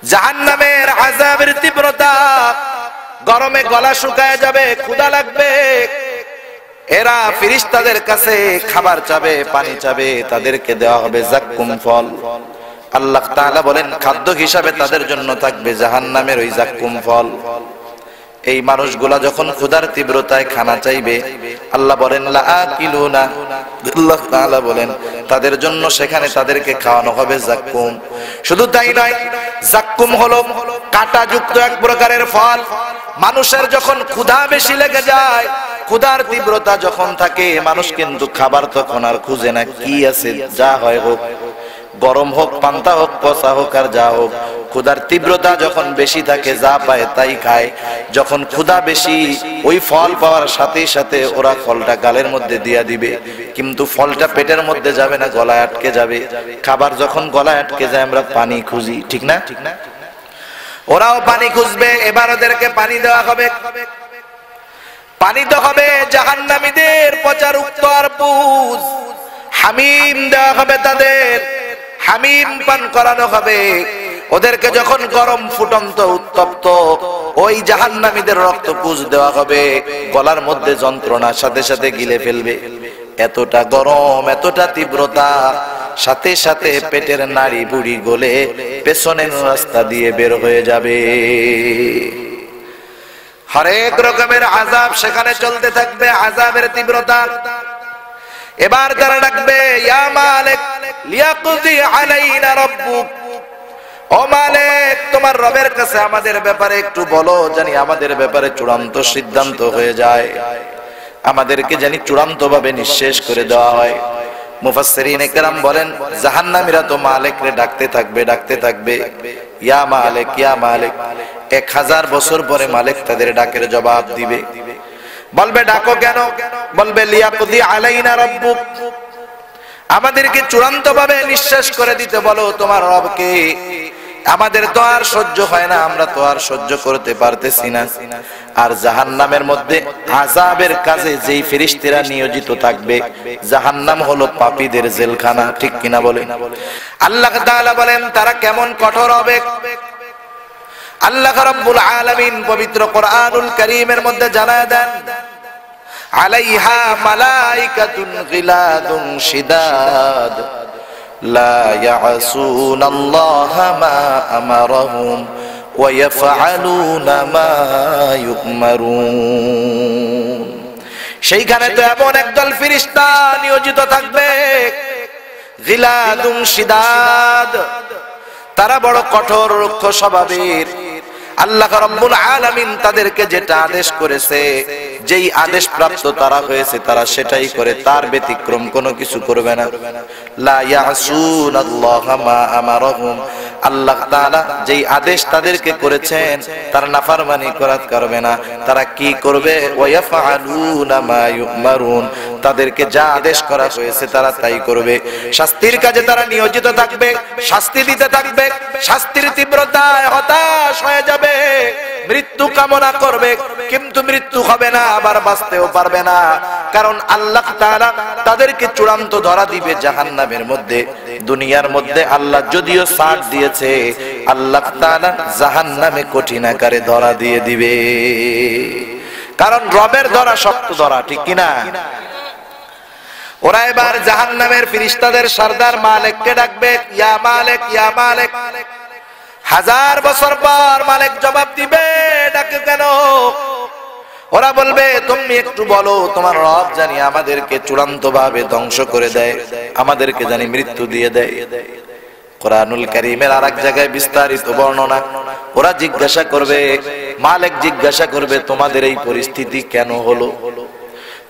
জাহান্নামের আযাবের তীব্রতা, গরমে গলা শুকায় যাবে, ক্ষুধা লাগবে। এরা ফেরেশতাদের কাছে খাবার চাবে, পানি চাবে, তাদেরকে দেওয়া হবে যাক্কুম ফল। আল্লাহ তাআলা বলেন খাদ্য হিসাবে তাদের জন্য থাকবে জাহান্নামের ওই যাক্কুম ফল। এই মানুষগুলা যখন ক্ষুধার তীব্রতায় খানা চাইবে, আল্লাহ বলেন লাআকিলুনা, আল্লাহ তাআলা বলেন তাদের জন্য সেখানে তাদেরকে খাওয়ানো হবে যাক্কুম। শুধু তাই নয়, যাক্কুম হলো কাঁটাযুক্ত এক প্রকারের ফল। মানুষের যখন ক্ষুধা বেশি লেগে যায়, ক্ষুধার তীব্রতা যখন থাকে, মানুষ কিন্তু খাবার তখন আর খুঁজে না, কি আছে যা হয় হোক, গরম হোক, পান্তা হোক, কষা হোক, আর যা হোক, ক্ষুধার তীব্রতা যখন বেশি থাকে যা পায় তাই খায়। যখন ক্ষুধা বেশি, ওই ফল পাওয়ার সাথে সাথে ওরা ফলটা গালের মধ্যে দিয়া দিবে, কিন্তু ফলটা পেটের মধ্যে যাবে না, গলায় আটকে যাবে। খাবার যখন গলায় আটকে যায় আমরা পানি খুঁজি, ঠিক না? ওরাও পানি খুঁজবে, এবার ওদেরকে পানি দেওয়া হবে। পানি তো হবে জাহান্নামীদের পচা রক্ত আর পুজ। হামিম দেওয়া হবে তাদের, হামিম পান করানো হবে। ওদেরকে যখন গরম ফুটন্ত উত্তপ্ত ওই জাহান্নামীদের রক্ত পুজ দেওয়া হবে, গলার মধ্যে যন্ত্রণা সাথে সাথে গিলে ফেলবে। এতটা গরম, এতটা তীব্রতা, সাথে সাথে পেটের নাড়ি বুড়ি গলে পেছনের রাস্তা দিয়ে বের হয়ে যাবে। হরেক রকমের আযাব সেখানে চলতে থাকবে, আযাবের তীব্রতা। এবার তারা ডাকবে ইয়া মালিক লিয়াকদি আলাইনা রাব্বুক, ও মালিক তোমার রবের কাছে আমাদের ব্যাপারে একটু বলো, জানি আমাদের ব্যাপারে চূড়ান্ত সিদ্ধান্ত হয়ে যায়, আমাদেরকে জানি চূড়ান্ত ভাবে নিঃশেষ করে দেওয়া হয়। মুফাসসিরিনে কেরাম বলেন জাহান্নামীরা তো মালিকরে ডাকতে থাকবে, ডাকতে থাকবে, ইয়া মালিক ইয়া মালিক। 1000 বছর পরে মালিক তাদের ডাকের জবাব দিবে, বলবে ডাকো কেন? বলবে লিয়াকদি আলাইনা রাব্বুক, আমাদেরকে চূড়ান্ত ভাবে নিঃশেষ করে দিতে বলো তোমার রবকে, আমাদের তো আর সহ্য হয় না, আমরা তো আর সহ্য করতে পারতেছি না। আর জাহান্নামের মধ্যে আযাবের কাজে যেই ফেরেশতারা নিয়োজিত থাকবে, জাহান্নাম হলো পাপীদের জেলখানা, ঠিক কিনা বলে? আল্লাহ তাআলা বলেন তারা কেমন কঠোর হবে। আল্লাহ রাব্বুল আলামিন পবিত্র কোরআনুল কারীমের মধ্যে জানায় দেন আলাইহা মালাইকাতুন গিলাদুন শিদাদ লা ইয়াসুনাল্লাহা মা আমারাহুম ওয়া ইয়াফআলুনা মা ইউমারুন। সেইখানে তো এমন একদল ফেরেশতা নিয়োজিত থাকবে, গিলাদুন শিদাদ, তারা বড় কঠোর রুক্ষ স্বভাবের। আল্লাহ রাব্বুল আলামিন তাদেরকে যেটা আদেশ করেছে, যেই আদেশ প্রাপ্ত তারা হয়েছে, তারা সেটাই করে, তার ব্যতিক্রম কোনো কিছু করবে না। লা ইয়াসুনাল্লাহা মা আমারাহুম, আল্লাহ তাআলা যেই আদেশ তাদেরকে করেছেন তার নাফরমানি করবে না। তারা কি করবে? ওয়া ইয়াফআলুনা মা ইউমারুন, তাদেরকে যা আদেশ করা হয়েছে তারা তাই করবে। শাস্তির কাজে তারা নিয়োজিত থাকবে, শাস্তি দিতে থাকবে, শাস্তির তীব্রতায় হতাশ হয়ে যাবে, মৃত্যু কামনা করবে, কিন্তু মৃত্যু হবে না, আবার বাঁচতেও পারবে না। কারণ আল্লাহ তাআলা তাদেরকে চূড়ান্ত ধরা দিবে জাহান্নামের মধ্যে। দুনিয়ার মধ্যে আল্লাহ যদিও ছাড় দিয়েছে, আল্লাহ তাআলা জাহান্নামে কঠিন আকারে ধরা দিয়ে দিবে। কারণ রবের ধরা শক্ত ধরা, ঠিক কিনা? ওরা এবার জাহান্নামের ফেরেশতাদের সরদার মালিককে ডাকবে, ইয়া মালিক ইয়া মালিক। 1000 বছর পর মালিক জবাব দিবে, ডাকে কেন? ওরা বলবে তুমি একটু বলো তোমার রব জানি আমাদেরকে চূড়ান্ত ভাবে ধ্বংস করে দেয়, আমাদেরকে জানি মৃত্যু দিয়ে দেয়। কোরআনুল কারীমের আরেক জায়গায় বিস্তারিত বর্ণনা। ওরা জিজ্ঞাসা করবে, মালিক জিজ্ঞাসা করবে তোমাদের এই পরিস্থিতি কেন হলো?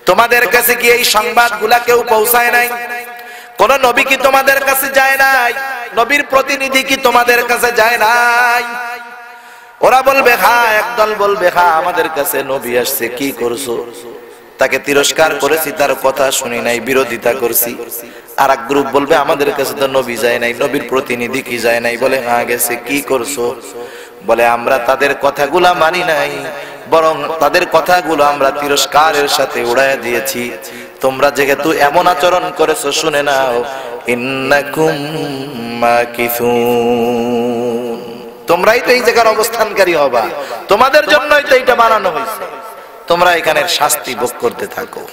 তোমাদের কাছে কি এই সংবাদগুলা কেউ পৌঁছায় নাই? কোন নবী কি তোমাদের কাছে যায় নাই? নবীর প্রতিনিধি কি তোমাদের কাছে যায় নাই? ওরা বলবে হ্যাঁ, একদল বলবে হ্যাঁ আমাদের কাছে নবী আসছে, কি করছো? তাকে তিরস্কার করেছি, তার কথা শুনি নাই, বিরোধিতা করছি। আর এক গ্রুপ বলবে আমাদের কাছে তো নবী যায় নাই, নবীর প্রতিনিধি কি যায় নাই? বলে হ্যাঁ গেছে, কি করছো? বলে আমরা তাদের কথাগুলা মানি নাই, বরং তাদের কথাগুলো আমরা তিরস্কারের সাথে উড়াইয়া দিয়েছি। তোমরা যেহেতু এমন আচরণ করেছো, শুনে নাও, ইন্নাকুম মাকিসুন, তোমরাই তো এই জায়গার অবস্থানকারী হবা, তোমাদের জন্যই তো এটা বানানো হয়েছে, তোমরা এখানের শাস্তি ভোগ করতে থাকো।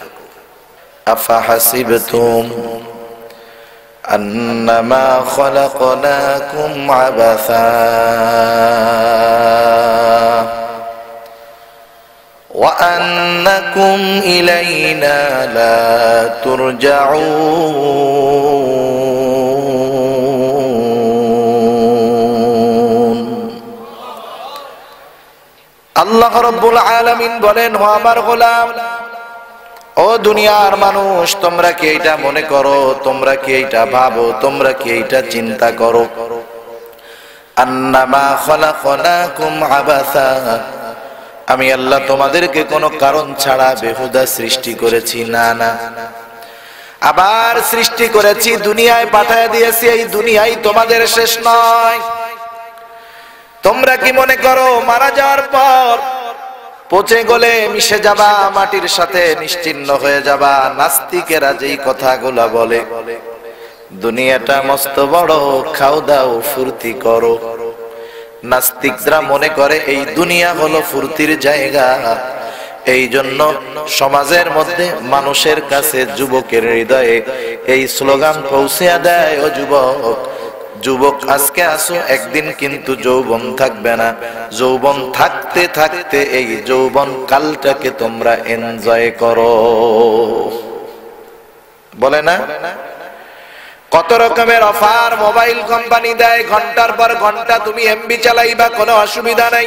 আফাহাসিবতুম আন্নামা খলাকনাকুম আবাসা ওয়া আন্নাকুম ইলাইনা লা তুরজাউন। আল্লাহ রাব্বুল আলামিন বলেন, ও আমার গোলাম, ও দুনিয়ার মানুষ, তোমরা কি এইটা মনে করো, তোমরা কি এইটা ভাবো, তোমরা কি এইটা চিন্তা করো, আন্নামা খলাকনাকুম আবাসা, আমি আল্লাহ তোমাদেরকে কোনো কারণ ছাড়া বেহুদা সৃষ্টি করেছি? না না, আবার সৃষ্টি করেছি, দুনিয়ায় পাঠিয়ে দিয়েছি, এই দুনিয়ায় তোমাদের শেষ নয়। তোমরা কি মনে করো মারা যাওয়ার পর পচে গলে মিশে যাবা, মাটির সাথে নিশ্চিহ্ন হয়ে যাবা? নাস্তিকেরা যেই কথাগুলা বলে, দুনিয়াটা মস্ত বড়, খাও দাও ফুর্তি করো, নাস্তিকরা মনে করে এই দুনিয়া হলো ফুর্তির জায়গা। এই জন্য সমাজের মধ্যে মানুষের কাছে, যুবকের হৃদয়ে এই স্লোগান পৌঁছে দেয়, ও যুবক, যুবক আজকে আসো, একদিন কিন্তু যৌবন থাকবে না, যৌবন থাকতে থাকতে এই যৌবন কালটাকে তোমরা এনজয় করো। বলে না, কত রকমের অফার মোবাইল কোম্পানি দেয়, ঘন্টার পর ঘন্টা তুমি এমবি চালাইবা, কোনো অসুবিধা নাই,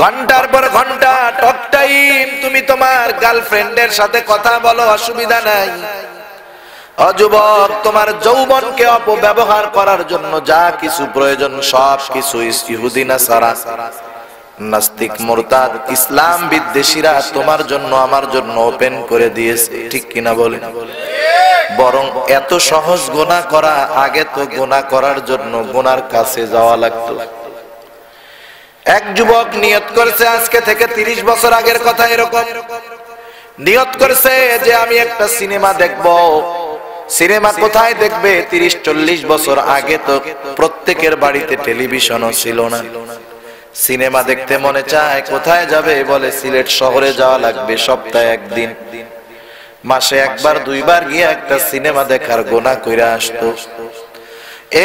ঘন্টার পর ঘন্টা টক টাইম তুমি তোমার গার্লফ্রেন্ডের সাথে কথা বলো, অসুবিধা নাই। অযুবক, তোমার যৌবনকে অপব্যবহার করার জন্য যা কিছু প্রয়োজন সব কিছু ইহুদি নাসারা, নাস্তিক, মুরতাদ, ইসলাম বিদ্বেষীরা তোমার জন্য আমার জন্য ওপেন করে দিয়েছে, ঠিক কিনা বলেন? বরং এত সহজ গুনাহ করা, আগে তো গুনাহ করার জন্য গুনার কাছে যাওয়া লাগতো। এক যুবক নিয়ত করেছে, আজকে থেকে 30 বছর আগের কথা, এরকম নিয়ত করেছে যে আমি একটা সিনেমা দেখব। সিনেমা কোথায় দেখবে? 30-40 বছর আগে তো প্রত্যেকের বাড়িতে টেলিভিশনও ছিল না। সিনেমা দেখতে মনে চায়, কোথায় যাবে? বলে সিলেট শহরে যাওয়া লাগবে, সপ্তাহে একদিন, মাসে একবার দুইবার গিয়ে একটা সিনেমা দেখার গোনা কইরা আসতো।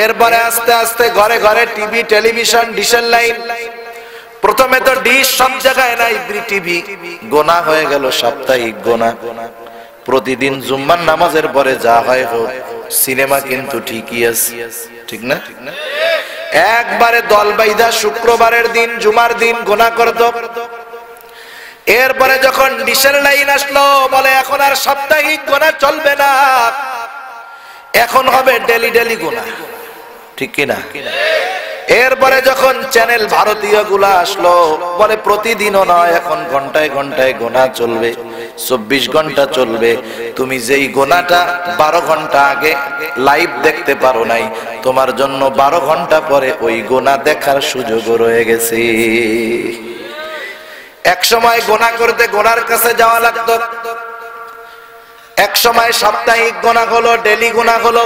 এরপরে আস্তে আস্তে ঘরে ঘরে টিভি, টেলিভিশন, ডিশের লাইন। প্রথমে তো ডিশ সব জায়গায় নাই, টিভি, গোনা হয়ে গেল সাপ্তাহিক গোনা। প্রতিদিন জুম্মার নামাজের পরে যা হয় হোক, সিনেমা কিন্তু ঠিকই আছে, ঠিক না? একবারে দল বাইদা শুক্রবারের দিন, জুমার দিন গোনা করত। এরপরে যখন ডিশের লাইন আসলো, বলে এখন আর সাপ্তাহিক গোনা চলবে না, এখন হবে ডেলি ডেলি গোনা, ঠিক কিনা? এরপরে যখন চ্যানেল ভারতীয় গুলা আসলো, বলে প্রতিদিনও নয়, এখন ঘন্টায় ঘন্টায় গোনা চলবে, 24 ঘন্টা চলবে। তুমি যেই গোনাটা 12 ঘন্টা আগে লাইভ দেখতে পারো নাই, তোমার জন্য 12 ঘন্টা পরে ওই গোনা দেখার সুযোগ রয়ে গেছে। এক সময় গোনা করতে গোনার কাছে যাওয়া লাগতো, এক সময় সাপ্তাহিক গোনা হলো, ডেলি গোনা হলো,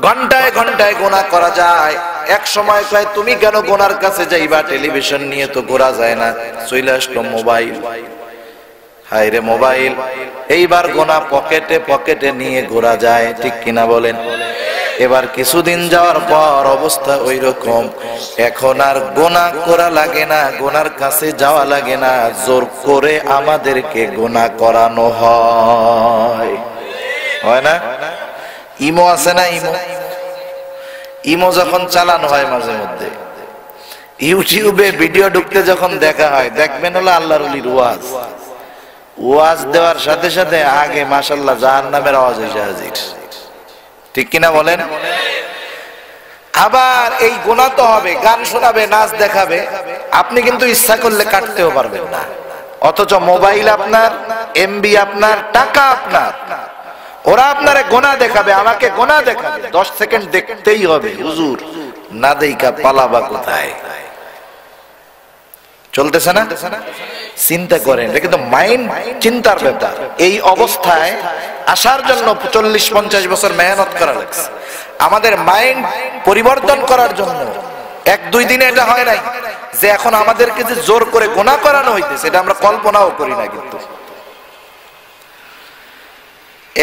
ঘন্টায় ঘন্টায় গোনা করা যায়। এক সময় কয় তুমি কেন গোনার কাছে যাইবা, টেলিভিশন নিয়ে তো ঘোরা যায় না, চলে আসলো মোবাইল। হায় রে মোবাইল, এইবার গোনা পকেটে পকেটে নিয়ে ঘোরা যায়, ঠিক কিনা বলেন? এবার কিছুদিন যাওয়ার পর অবস্থা ওই রকম, এখন আর গোনা করা লাগে না, গোনার কাছে যাওয়া লাগে না, জোর করে আমাদেরকে গোনা করানো হয়, হয় না? ইমো আছে না, ইমো যখন চালানো হয় মাঝে মধ্যে, ইউটিউবে ভিডিও ঢুকতে যখন দেখা হয়, দেখবেন হলো আল্লাহর ওলির ওয়াজ দেওয়ার সাথে সাথে আগে মাশাআল্লাহ জাহান্নামের আওয়াজ এসে হাজির, ঠিক কিনা বলেন? আবার এই গুনাহ তো হবে, গান শোনাবে, নাচ দেখাবে, আপনি কিন্তু ইচ্ছা করলে কাটতেও পারবেন না, অথচ মোবাইল আপনার, এমবি আপনার, টাকা আপনার, ওরা আপনারে গোনা দেখাবে, আমাকে গোনা দেখাবে, 10 সেকেন্ড দেখতেই হবে, হুজুর না দেইকা পালাবা কোথায়? চলতেছে না? চিন্তা করেন, এটা কিন্তু মাইন্ড, চিন্তার ব্যাপার। এই অবস্থায় আসার জন্য 40-50 বছর মেহনত করা লাগছে। আমাদের মাইন্ড পরিবর্তন করার জন্য এক দুই দিনে এটা হয় নাই যে এখন আমাদেরকে যে জোর করে গুনাহ করানো হইতেছে, এটা আমরা কল্পনাও করি না। কিন্তু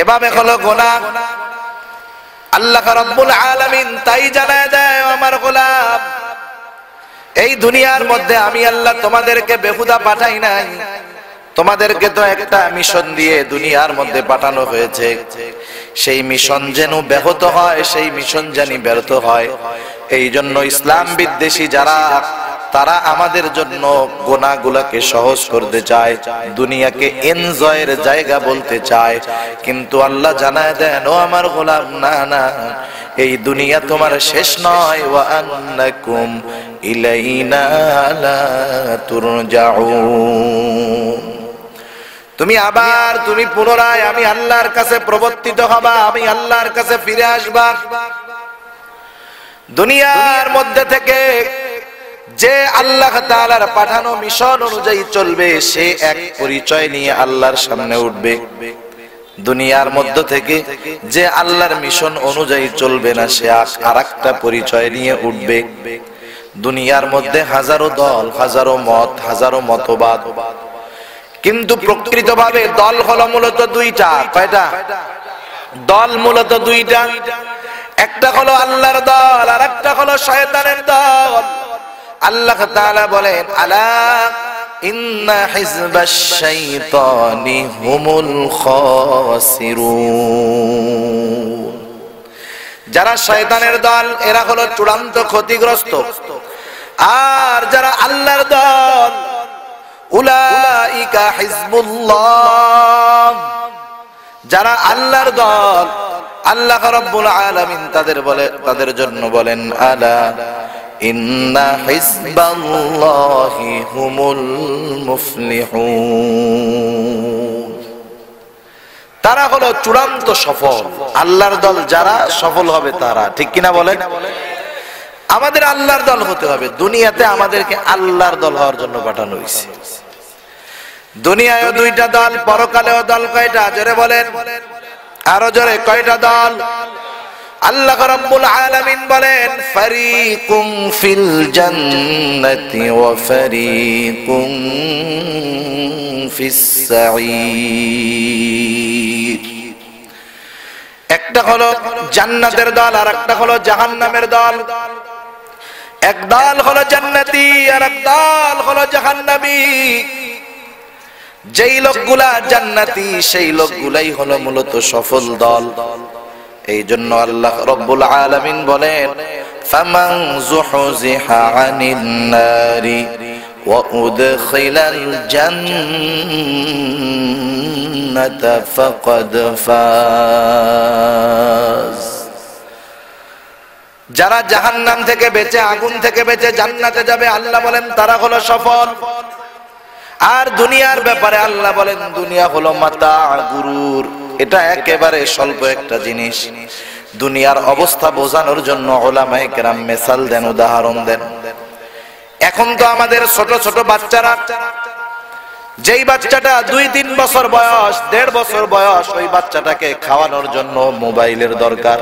এভাবে হলো গুনাহ। আল্লাহ রাব্বুল আলামিন তাই জানায় দেয়, আমার গোলাম, এই দুনিয়ার মধ্যে আমি আল্লাহ তোমাদেরকে বেহুদা পাঠাই নাই, তোমাদেরকে তো একটা মিশন দিয়ে দুনিয়ার মধ্যে পাঠানো হয়েছে। সেই মিশন যেন ব্যাহত হয়, সেই মিশন জানি ব্যর্থ হয়, এই জন্য ইসলাম বিদ্বেষী যারা, তারা আমাদের জন্য গুনাহগুলোকে সহজ করতে চায়, দুনিয়াকে এনজয়ের জায়গা বলতে চায়। কিন্তু আল্লাহ জানায় দেন, ও আমার গোলাম, না না, এই দুনিয়া তোমার শেষ নয়। ওয়া আন্নাকুম ইলাইনা লা তুরজাউন। তুমি আবার, তুমি পুনরায় আমি আল্লাহর কাছে প্রবর্তিত হবা, আমি আল্লাহর কাছে ফিরে আসবা। দুনিয়ার মধ্যে থেকে যে আল্লাহ তাআলার পাঠানো মিশন অনুযায়ী চলবে, সে এক পরিচয় নিয়ে আল্লাহর সামনে উঠবে। দুনিয়ার মধ্য থেকে যে আল্লাহর মিশন অনুযায়ী চলবে না, সে আরেকটা পরিচয় নিয়ে উঠবে। দুনিয়ার মধ্যে হাজারো দল, হাজারো মত, হাজারো মতবাদ, কিন্তু প্রকৃতভাবে দল হলো মূলত দুইটা। কয়টা দল? মূলত দুইটা। একটা হলো আল্লাহর দল, আর একটা হলো শয়তানের দল। আল্লাহ তাআলা বলেন, আলা ইন্না হিজবাশ শাইতানি হুমুল খাসিরুন। যারা শয়তানের দল, এরা হলো চূড়ান্ত ক্ষতিগ্রস্ত। আর যারা আল্লাহর দল, উলাইকা হিজবুল্লাহ, যারা আল্লাহর দল, আল্লাহ রাব্বুল আলামিন তাদের জন্য বলেন, আলা ইন্না হিজবাল্লাহি হুমুল মুফলিহুন। তারা হলো চূড়ান্ত সফল। আল্লাহর দল যারা, সফল হবে তারা। ঠিক কিনা বলেন? আমাদের আল্লাহর দল হতে হবে। দুনিয়াতে আমাদেরকে আল্লাহর দল হওয়ার জন্য পাঠানো হয়েছে। দুনিয়ায় দুইটা দল, পরকালেও দল। কয়টা? জোরে বলেন, আরো জোরে, কয়টা দল? আল্লাহ রাব্বুল আলামিন বলেন, ফারিকুম ফিল জান্নাতি ওয়া ফারিকুম ফিস সাঈর। একটা হলো জান্নাতের দল, আর একটা হলো জাহান্নামের দল। এক দল হলো জান্নাতি, আর এক দল হলো জাহান্নামী। যেই লোকগুলা জান্নাতি, সেই লোকগুলাই হলো মূলত সফল দল। এই জন্য আল্লাহ রাব্বুল আলামিন বলেন, ফামান যুহজিহা আনিন নারি ওয়া উদখিলাল জান্নাতা ফাকাদ ফাজ। যারা জাহান্নাম থেকে বেঁচে, আগুন থেকে বেঁচে জান্নাতে যাবে, আল্লাহ বলেন তারা হলো সফল। আর দুনিয়ার ব্যাপারে আল্লাহ বলেন, দুনিয়া হলো মাতা, গুরুর। এটা একেবারে স্বল্প একটা জিনিস। দুনিয়ার অবস্থা বোঝানোর জন্য উলামায়ে কেরাম মিসাল দেন, উদাহরণ দেন। এখন তো আমাদের ছোট ছোট বাচ্চারা, যেই বাচ্চাটা 2-3 বছর বয়স, 1.5 বছর বয়স, ওই বাচ্চাটাকে খাওয়ানোর জন্য মোবাইলের দরকার।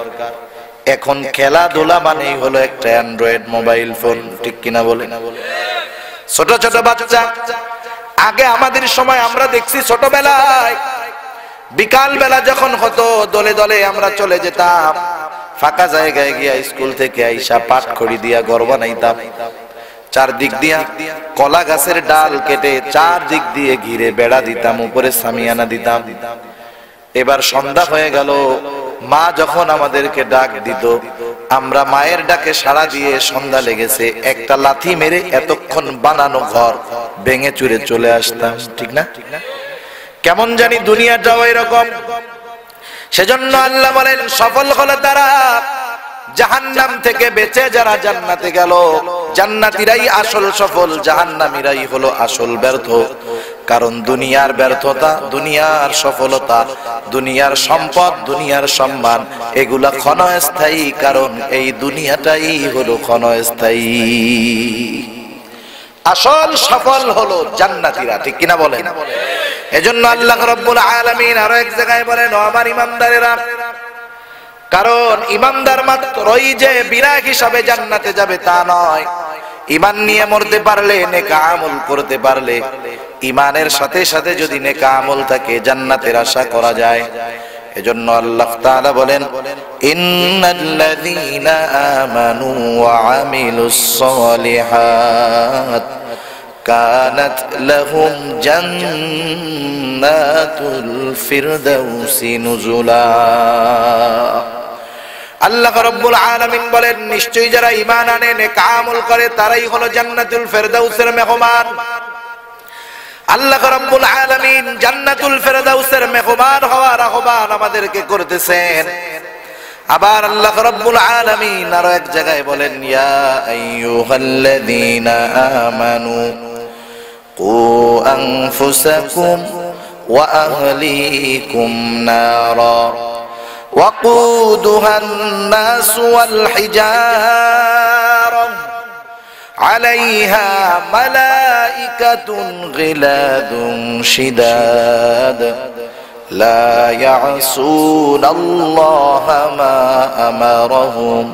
এখন খেলাধুলা মানেই হলো একটা অ্যান্ড্রয়েড মোবাইল ফোন। ঠিক কিনা বলেন? ছোট ছোট বাচ্চা। আগে আমাদের সময় আমরা দেখছি, ছোটবেলায় বিকাল বেলা যখন হতো, দলে দলে আমরা চলে যেতাম, ফাঁকা জায়গায় গিয়া স্কুল থেকে আইসা পাট খড়ি দিয়া ঘর বানাইতাম। চারদিক দিয়া কলা গাছের ডাল কেটে চারদিক দিয়ে ঘিরে বেড়া দিতাম, উপরে সামিয়ানা দিতাম। এবার সন্ধ্যা হয়ে গেল, মা যখন আমাদেরকে ডাক দিত, আমরা মায়ের ডাকে সাড়া দিয়ে সন্ধ্যা লেগেছে একটা লাথি মেরে এতক্ষণ বানানো ঘর ভেঙে চুরে চলে আসতাম। ঠিক না? কেমন জানি দুনিয়াটাও এরকম। সেজন্য আল্লাহ বলেন, সফল হলো তারা জাহান্নাম থেকে বেঁচে যারা জান্নাতে গেল। জান্নাতীরাই আসল সফল, জাহান্নামীরাই হলো আসল ব্যর্থ। কারণ দুনিয়ার ব্যর্থতা, দুনিয়ার সফলতা, দুনিয়ার সম্পদ, দুনিয়ার সম্মান, এগুলা ক্ষণস্থায়ী। কারণ এই দুনিয়াটাই হলো ক্ষণস্থায়ী। আসল সফল হলো জান্নাতীরা। ঠিক কিনা বলেন? এজন্য আল্লাহ রাব্বুল আলামিন আরো এক জায়গায় বলেন, ও আমার ঈমানদারেরা, কারণ ইমানদার মাত্রই যে বিনা হিসাবে জান্নাতে যাবে তা নয়, ঈমান নিয়ে মরতে পারলে, নেক আমল করতে পারলে, ঈমানের সাথে সাথে যদি নেক আমল থাকে জান্নাতের আশা করা যায়। এজন্য আল্লাহ তাআলা বলেন, ইন্নাল্লাযীনা আমানু ওয়া আমিলুস সালিহাত কানাত লাহুম জান্নাতুল ফিরদাউসি নুজুলা। আল্লাহ রাব্বুল আলামিন বলেন, নিশ্চয়ই যারা ঈমান আনে, নেক আমল করে, তারাই হলো জান্নাতুল ফিরদাউসের মেহমান। আল্লাহ রাব্বুল আলামিন জান্নাতুল ফিরদাউসের মেহমান হওয়ার আহ্বান আমাদেরকে করতেছেন। আবার আল্লাহ রাব্বুল আলামিন আরো এক জায়গায় বলেন, ইয়া আইয়ুহাল্লাযীনা আমানু কু আনফুসাকুম ওয়া আহলিকুম নারা وقودها الناس والحجارة عليها ملائكة غلاظ شداد لا يعصون الله ما أمرهم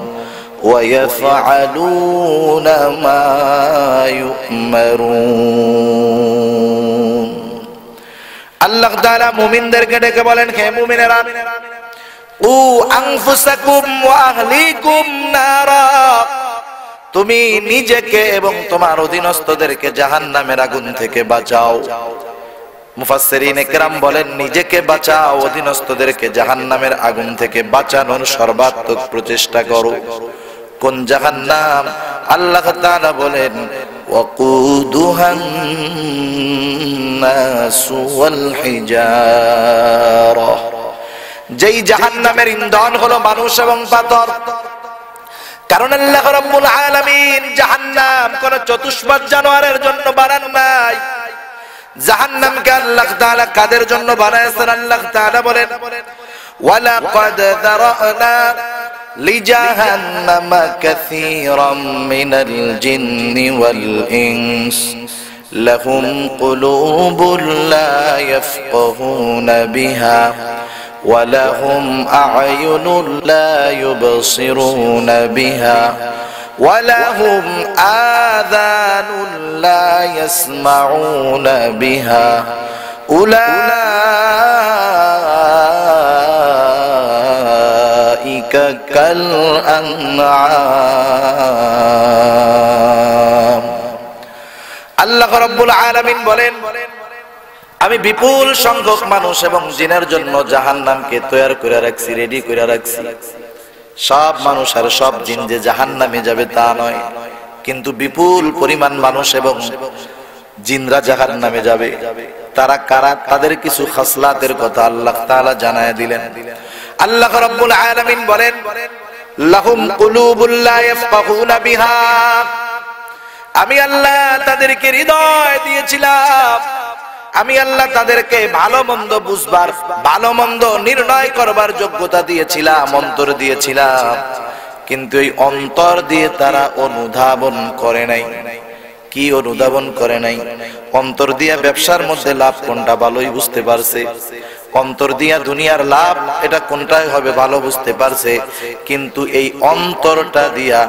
ويفعلون ما يؤمرون। আল্লাহ তাআলা মুমিনদেরকে ডেকে বলেন, হে মুমিনেরা, ও আনফুসাকুম ওয়া আহলিকুম নারা, তুমি নিজেকে এবং তোমার অধীনস্থদেরকে জাহান্নামের আগুন থেকে বাঁচাও। মুফাসসিরিন ইকরাম বলেন, নিজেকে বাঁচাও, অধীনস্থদেরকে জাহান্নামের আগুন থেকে বাঁচানোর সর্বাত্মক প্রচেষ্টা করো। কোন জাহান্নাম? আল্লাহ তাআলা বলেন, ওয়াকুদুহান নাসু ওয়াল হিজারা, যেই জাহান্নামের ইন্ধন হলো মানুষ এবং পাথর। কারণ আল্লাহ রাব্বুল আলামিন জাহান্নাম কোন চতুষ্পাদ জানোয়ারের জন্য বানান নাই। জাহান্নামকে আল্লাহ তাআলা কাদের জন্য বানায়ছেন? আল্লাহ তাআলা বলেন, ওয়ালাকাদ যারানা লিজাহান্নামা কাসীরাম মিনাল জিন্নি ওয়াল ইনস লাহুম কুলুবুন লা ইয়াফকাহুনা বিহা ولهم أعين لا يبصرون بها ولهم آذان لا يسمعون بها أولئك كالأنعام। আল্লাহ রাব্বুল আলামিন বলেন, আমি বিপুল সংখ্যক মানুষ এবং জিনের জন্য জাহান্নামকে তৈরি করে রাখছি, রেডি করে রাখছি। সব মানুষ আর সব জিন যে জাহান্নামে যাবে তা নয়, কিন্তু বিপুল পরিমাণ মানুষ এবং জিনরা জাহান্নামে যাবে। তারা কারা? তাদের কিছু খাসলাতের কথা আল্লাহ তাআলা জানায় দিলেন। আল্লাহ রাব্বুল আলামিন বলেন, লাহুম কুলুবুন লা ইয়াফকাহুনা বিহা, আমি আল্লাহ তাদেরকে হৃদয় দিয়েছিলাম, আমি আল্লাহ তাদেরকে ভালো মন্দ বুঝবার, ভালো মন্দ নির্ণয় করবার যোগ্যতা দিয়েছিলাম, অন্তর দিয়েছিলাম, কিন্তু এই অন্তর দিয়ে তারা অনুধাবন করে নাই। কি অনুধাবন করে নাই? অন্তর দিয়া ব্যবসার মধ্যে লাভ কোনটা ভালোই বুঝতে পারছে, অন্তর দিয়া দুনিয়ার লাভ এটা কোনটাই হবে ভালো বুঝতে পারছে, কিন্তু এই অন্তরটা দিয়া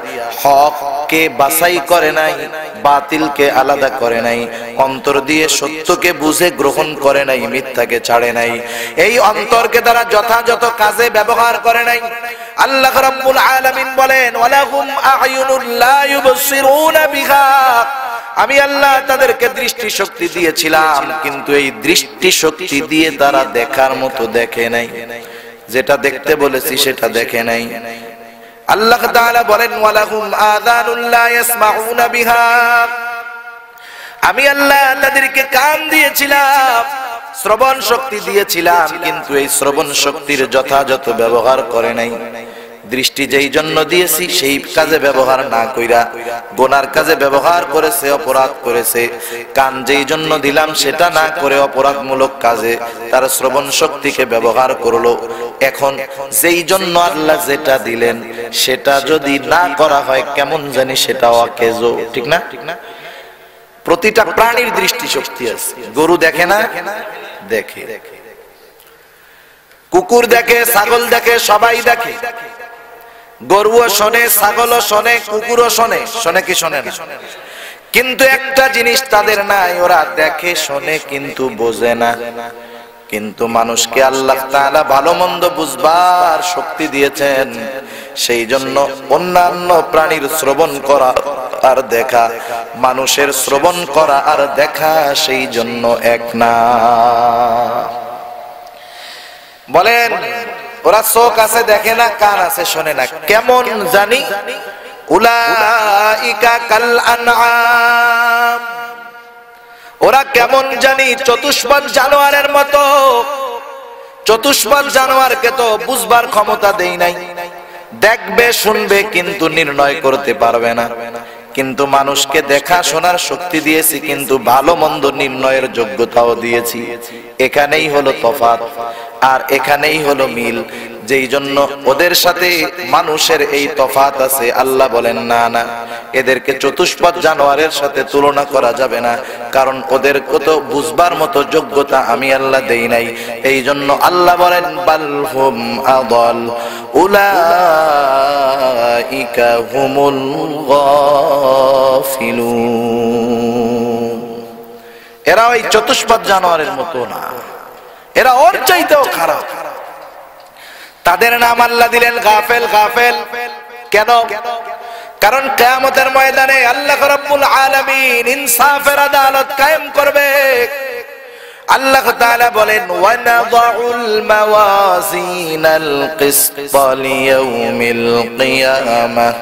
হককে বাছাই করে নাই, বাতিলকে আলাদা করে নাই, অন্তর দিয়ে সত্যকে বুঝে গ্রহণ করে নাই, মিথ্যাকে ছাড়ে নাই। এই অন্তরকে তারা যথাযথ কাজে ব্যবহার করে নাই। আল্লাহ রাব্বুল আলামিন বলেন, ওয়ালাহুম আ'য়ুনুন লা ইউবসিরুনা বিহা, আমি আল্লাহ তাদেরকে দৃষ্টি শক্তি দিয়েছিলাম, কিন্তু এই দৃষ্টি শক্তি দিয়ে তারা দেখার মতো দেখে নাই, যেটা দেখতে বলেছি সেটা দেখে নাই। আল্লাহ তাআলা বলেন, ওয়ালাহুম আযানুন লা ইয়াসমাউনা বিহা, আমি আল্লাহ তাদেরকে কান দিয়েছিলাম, শ্রবণ শক্তি দিয়েছিলাম, কিন্তু এই শ্রবণ শক্তির যথাযথ ব্যবহার করে নাই। দৃষ্টি যেই জন্য দিয়েছি সেই কাজে ব্যবহার না কইরা গুনার কাজে ব্যবহার করেছে, অপরাধ করেছে। কান যেই জন্য দিলাম সেটা না করে অপরাধমূলক কাজে তার শ্রবণ শক্তিকে ব্যবহার করলো। এখন যেই জন্য আল্লাহ যেটা দিলেন সেটা যদি না করা হয় কেমন জানি সেটা অকেজো, ঠিক না? প্রতিটা প্রাণীর দৃষ্টি শক্তি আছে, গরু দেখে না? দেখে। কুকুর দেখে, ছাগল দেখে, সবাই দেখে। গরুও শোনে, ছাগলও শোনে, কুকুরও শোনে। শোনে কি শোনে না? কিন্তু একটা জিনিস তাদের নাই, ওরা দেখে শোনে কিন্তু বোঝে না। কিন্তু মানুষকে আল্লাহ তাআলা ভালো মন্দ বুঝবার শক্তি দিয়েছেন, সেই জন্য অন্যান্য প্রাণীর শ্রবণ করা আর দেখা, মানুষের শ্রবণ করা আর দেখা সেই জন্য এক না। বলেন, ওরা চোখ আছে দেখে না, কান আছে শোনে না, কেমন জানি? উলাইকা কাল আনআম, ওরা কেমন জানি চতুষ্পদ জানোয়ারের মতো। চতুষ্পদ জানোয়ারকে তো বুঝবার ক্ষমতা দেই নাই, দেখবে শুনবে কিন্তু নির্ণয় করতে পারবে না। কিন্তু মানুষকে দেখা শোনার শক্তি দিয়েছি, কিন্তু ভালো মন্দ নির্ণয়ের যোগ্যতাও দিয়েছি। এখানেই হলো তফাৎ আর এখানেই হলো মিল। যেই জন্য ওদের সাথে মানুষের এই তফাৎ আছে। আল্লাহ বলেন না না, এদেরকে চতুষ্পদ জানোয়ারের সাথে তুলনা করা যাবে না, কারণ ওদের কত বুঝবার মতো যোগ্যতা আমি আল্লাহ দেই নাই। এই জন্য আল্লাহ বলেন বাল হুম আদাল উলাইকা হুমুল গাফিলুন। এরা ওই চতুষ্পদ জানোয়ারের মতো না, এরা ওর চাইতেও খারাপ। তাদের নাম আল্লাহ দিলেন গাফেল। গাফেল কেন? কারণ কিয়ামতের ময়দানে আল্লাহ রাব্বুল আলামিন ইনসাফের আদালত কায়েম করবে। আল্লাহ তাআলা বলেন ওয়ানাযাউল মাওয়াজিনাল কিসতা লিয়াউমিল কিয়ামাহ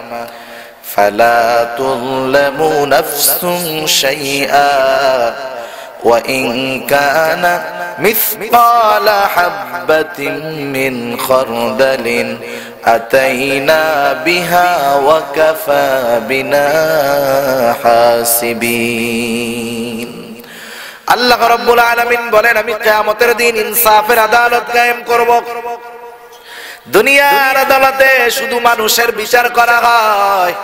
ফালা তুযলামু নাফসুন শাইআ وإن كان مثقال حبة من خردل أتينا بها وكفى بنا حاسبين। আল্লাহ রাব্বুল আলামিন বলেন, আমি কিয়ামতের দিন ইনসাফের আদালত কায়েম করব। দুনিয়ার আদালতে শুধু মানুষের বিচার করা হয়,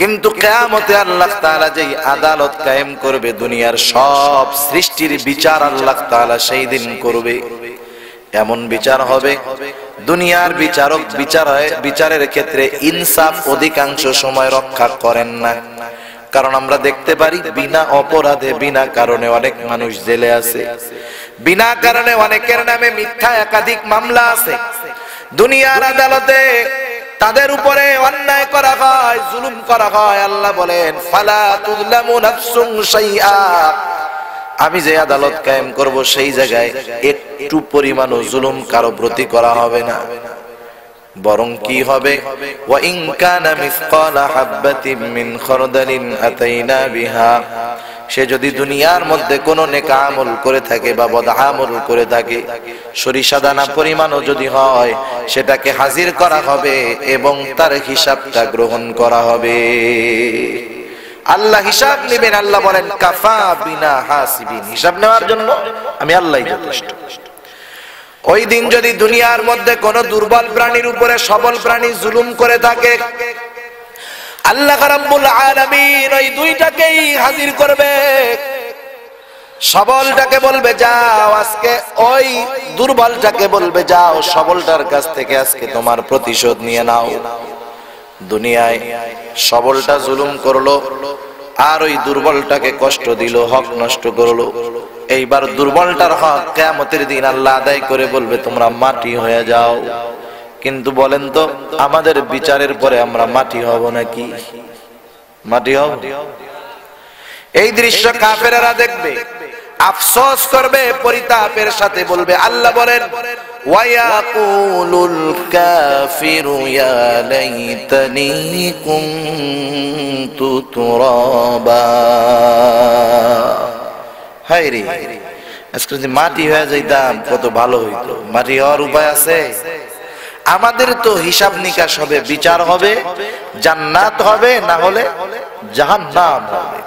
কিন্তু কিয়ামতে আল্লাহ তাআলা যেই আদালত কায়েম করবে, দুনিয়ার সব সৃষ্টির বিচার আল্লাহ তাআলা সেই দিন করবে। এমন বিচার হবে, দুনিয়ার বিচারক বিচারের ক্ষেত্রে ইনসাফ অধিকাংশ সময় রক্ষা করেন না। কারণ আমরা দেখতে পারি বিনা অপরাধে বিনা কারণে অনেক মানুষ জেলে আছে, বিনা কারণে অনেকের নামে মিথ্যা একাধিক মামলা আছে। দুনিয়ার আদালতে তাদের উপরে অন্যায় করা হয়, জুলুম করা হয়। আল্লাহ বলেন ফালা তুযলামু নাফসুন শাইআ, আমি যে আদালত কায়েম করব সেই জায়গায় একটু পরিমাণও জুলুম কারো প্রতি করা হবে না। বরং কি হবে? ওয়া ইন কানা মিসকালা হাববাতিন মিন খারদালিন আতাইনা বিহা, সে যদি দুনিয়ার মধ্যে কোনো নেক আমল করে থাকে বা বদ আমল করে থাকে, সরিষা দানা পরিমাণও যদি হয়, সেটাকে হাজির করা হবে এবং তার হিসাবটা গ্রহণ করা হবে। আল্লাহ হিসাব নেবেন। আল্লাহ বলেন কাফা বিনা হাসিবিন, হিসাব নেওয়ার জন্য আমি আল্লাহই যথেষ্ট। ওই দিন যদি দুনিয়ার মধ্যে কোন দুর্বল প্রাণীর উপরে সবল প্রাণী জুলুম করে থাকে, আল্লাহ রাব্বুল আলামিন ওই দুইটাকেই হাজির করবে। সবলটাকে বলবে যাও আজকে, ওই দুর্বলটাকে বলবে যাও সবলটার কাছ থেকে আজকে তোমার প্রতিশোধ নিয়ে নাও। দুনিয়ায় সবলটা জুলুম করলো আর ওই দুর্বলটাকে কষ্ট দিল, হক নষ্ট করলো। এইবার দুর্বলটার হক কিয়ামতের দিন আল্লাহ আদায় করে বলবে তোমরা মাটি হয়ে যাও। কিন্তু বলেন তো, আমাদের বিচারের পরে আমরা মাটি হব নাকি? মাটি হব? এই দৃশ্য কাফেররা দেখবে, আফসোস করবে, পরিতাপের সাথে বলবে। আল্লাহ বলেন ওয়ায়াকুলুল কাফিরু ইয়া লাইতানি কুনতু তুরাবা, হায় রে, আজকে যদি মাটি হয়ে যাইতাম কত ভালো হইতো। মাটি হওয়ার উপায় আছে? আমাদের তো হিসাব নিকাশ হবে, বিচার হবে, জান্নাত হবে, না হলে জাহান্নাম হবে।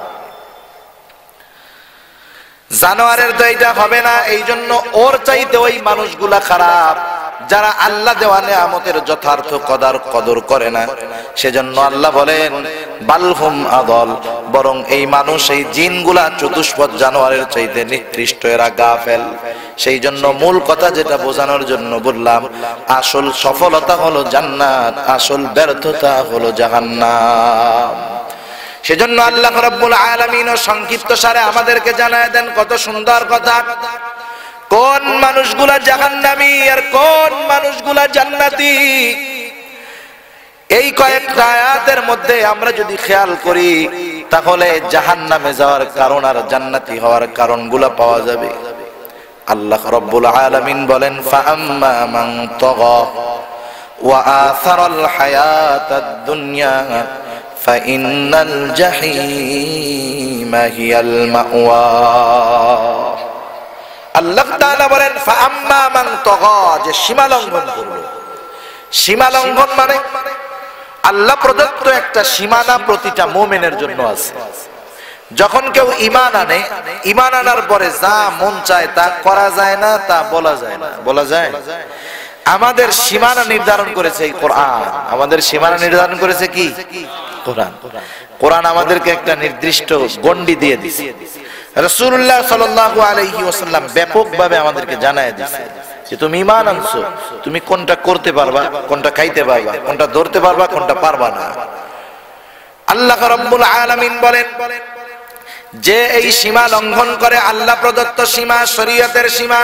জানোয়ারের তো এইটা হবে না। এই জন্য ওর চাইতে ওই মানুষগুলা খারাপ। যারা আল্লাহ দেওয়া নিয়ামতের যথার্থ কদর করে না। সেজন্য আল্লাহ বলেন বালহুম আদল, বরং এই মানুষ এই জিনগুলা চতুষ্পদ জানোয়ারের চাইতে নিকৃষ্ট, এরা গাফেল। সেই জন্য মূল কথা যেটা বোঝানোর জন্য বললাম, আসল সফলতা হলো জান্নাত, আসল ব্যর্থতা হলো জাহান্নাম। সেজন্য আল্লাহ রাব্বুল আলামিন সংক্ষিপ্ত সারে আমাদেরকে জানায় দেন কত সুন্দর কথা, কোন মানুষগুলা জাহান্নামী আর কোন মানুষগুলা জান্নাতি। এই কয়েকটা আয়াতের মধ্যে আমরা যদি খেয়াল করি তাহলে জাহান্নামে যাওয়ার কারণ আর জান্নাতি হওয়ার কারণগুলো পাওয়া যাবে। আল্লাহ রাব্বুল আলামিন বলেন ফাআম্মা মান তাগা ওয়া আসারাল হায়াতাদ দুনিয়া ফাইন্নাল জাহিমা হিয়াল মাওয়া। আল্লাহ তাআলা বলেন ফাআম্মা মান তাগা, যে সীমা লঙ্ঘন করলো। সীমা লঙ্ঘন মানে আল্লাহ প্রদত্ত একটা সীমানা প্রতিটা মুমিনের জন্য আছে। যখন কেউ ঈমান আনে, ঈমান আনার পরে যা মন চায় তা করা যায় না, তা বলা যায় না। বলা যায়? আমাদের সীমানা নির্ধারণ করেছে এই কোরআন। আমাদের সীমানা নির্ধারণ করেছে কি? কোরআন। কোরআন আমাদেরকে একটা নির্দিষ্ট গণ্ডি দিয়ে দিয়েছে। রাসূলুল্লাহ সাল্লাল্লাহু আলাইহি ওয়াসাল্লাম ব্যাপকভাবে আমাদেরকে জানায় দিয়েছে যে তুমি ঈমান আনছো, তুমি কোনটা করতে পারবা, কোনটা খাইতে পারবা, কোনটা ধরতে পারবা, কোনটা পারবা না। আল্লাহ রাব্বুল আলামিন বলেন যে এই সীমা লঙ্ঘন করে, আল্লাহ প্রদত্ত সীমা, শরীয়তের সীমা।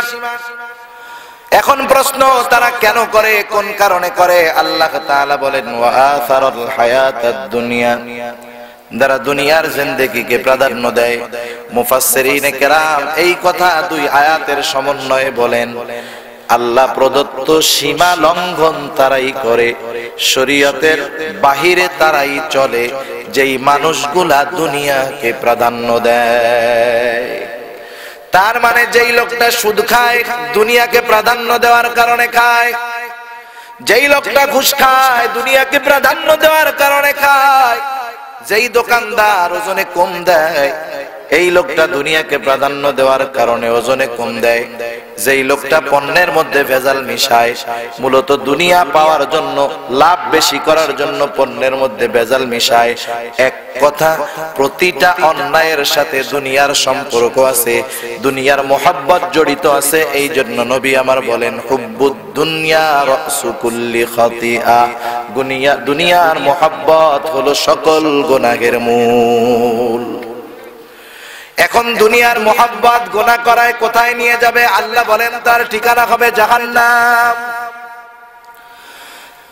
এখন প্রশ্ন, তারা কেন করে, কোন কারণে করে? আল্লাহ তাআলা বলেন ওয়া আসারাল হায়াতাদ দুনিয়া, যারা দুনিয়ার জিন্দেগিকে প্রাধান্য দেয়। মুফাসসিরিনে কেরাম এই কথা দুই আয়াতের সমন্বয়ে বলেন আল্লাহ প্রদত্ত সীমা লঙ্ঘন তারাই করে, শরীয়তের বাহিরে তারাই চলে, যেই মানুষগুলা দুনিয়াকে প্রাধান্য দেয়। তার মানে যেই লোকটা সুদ খায় দুনিয়াকে প্রাধান্য দেওয়ার কারণে খায়, যেই লোকটা ঘুষ খায় দুনিয়াকে প্রাধান্য দেওয়ার কারণে খায়, যেই দোকানদার ওজনে কম দেয় এই লোকটা দুনিয়াকে প্রাধান্য দেওয়ার কারণে ওজনে কম দেয়, যেই লোকটা পণ্যের মধ্যে ভেজাল মিশায় মূলত দুনিয়া পাওয়ার জন্য, লাভ বেশি করার জন্য পণ্যের মধ্যে ভেজাল মিশায়। এক কথা, প্রতিটা অন্যায়ের সাথে দুনিয়ার সম্পর্ক আছে, দুনিয়ার মোহাব্বত জড়িত আছে। এই জন্য নবী আমার বলেন হুব্বুদ দুনিয়া রাসু কুল্লি খাতিআ, দুনিয়ার মোহাব্বত হলো সকল গুনাহের মূল। এখন দুনিয়ার মোহাব্বত গুনাহ করায় কোথায় নিয়ে যাবে? আল্লাহ বলেন তার ঠিকানা হবে জাহান্নাম।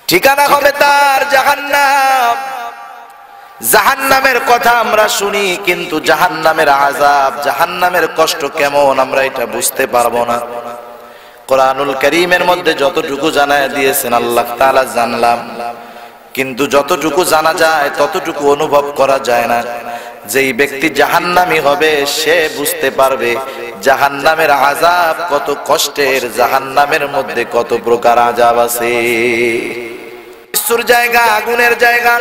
ঠিকানা হবে তার জাহান্নাম। জাহান্নামের কথা আমরা শুনি, কিন্তু জাহান্নামের আযাব, জাহান্নামের কষ্ট কেমন আমরা এটা বুঝতে পারবো না। কোরআনুল কারীমের মধ্যে যতটুকু জানায় দিয়েছেন আল্লাহ তাআলা জানলাম, কিন্তু যতটুকু জানা যায় ততটুকু অনুভব করা যায় না। যেই ব্যক্তি জাহান্নামী হবে সে বুঝতে পারবে জাহান্নামের আযাব কত কষ্টের, জাহান্নামের মধ্যে কত প্রকার আযাব আছে। মৃত্যুর জায়গা, আগুনের জায়গা।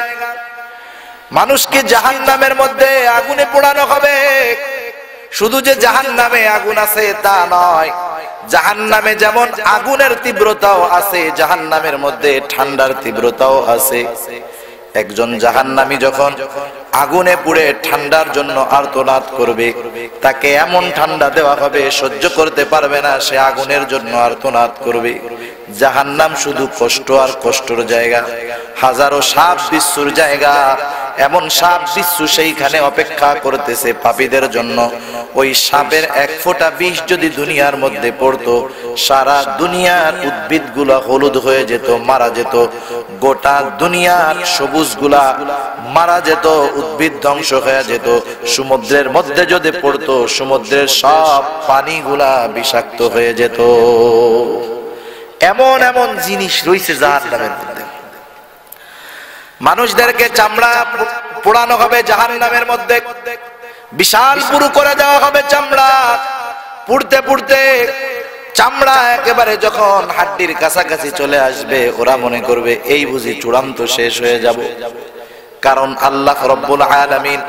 মানুষকে জাহান্নামের মধ্যে আগুনে পোড়ানো হবে। শুধু যে জাহান্নামে আগুন আছে তা নয়, জাহান্নামে যেমন আগুনের তীব্রতাও আছে, জাহান্নামের মধ্যে ঠান্ডার তীব্রতাও আছে। একজন জাহান্নামী যখন আগুনে পুড়ে ঠান্ডার জন্য আর্তনাদ করবে, তাকে এমন ঠান্ডা দেওয়া হবে সহ্য করতে পারবে না, সে আগুনের জন্য আর্তনাদ করবে। জাহান্নাম শুধু কষ্ট আর কষ্টর জায়গা, হাজারো সাপ বিচ্ছুর জায়গা। এমন সাপ বিচ্ছু সেইখানে অপেক্ষা করতেছে পাপীদের জন্য। ওই সাপের এক ফোঁটা বিষ যদি দুনিয়ার মধ্যে পড়তো, সারা দুনিয়ার উদ্ভিদগুলা হলুদ হয়ে যেত, মারা যেত। গোটা দুনিয়ার সবুজগুলা মারা যেত, উদ্ভিদ ধ্বংস হয়ে যেত। সমুদ্রের মধ্যে যদি পড়তো, সমুদ্রের সব পানিগুলা বিষাক্ত হয়ে যেত। এমন এমন জিনিস রয়েছে জাহান্নামের মধ্যে। মানুষদেরকে চামড়া পোড়ানো হবে জাহান্নামের মধ্যে, বিশাল পুরু করে দেওয়া হবে চামড়া। পুড়তে পুড়তে চামড়া একেবারে যখন হাড্ডির কাছাকাছি চলে আসবে, ওরা মনে করবে এই বুঝি চূড়ান্ত শেষ হয়ে যাব। কারণ আল্লাহ রাব্বুল আলামিন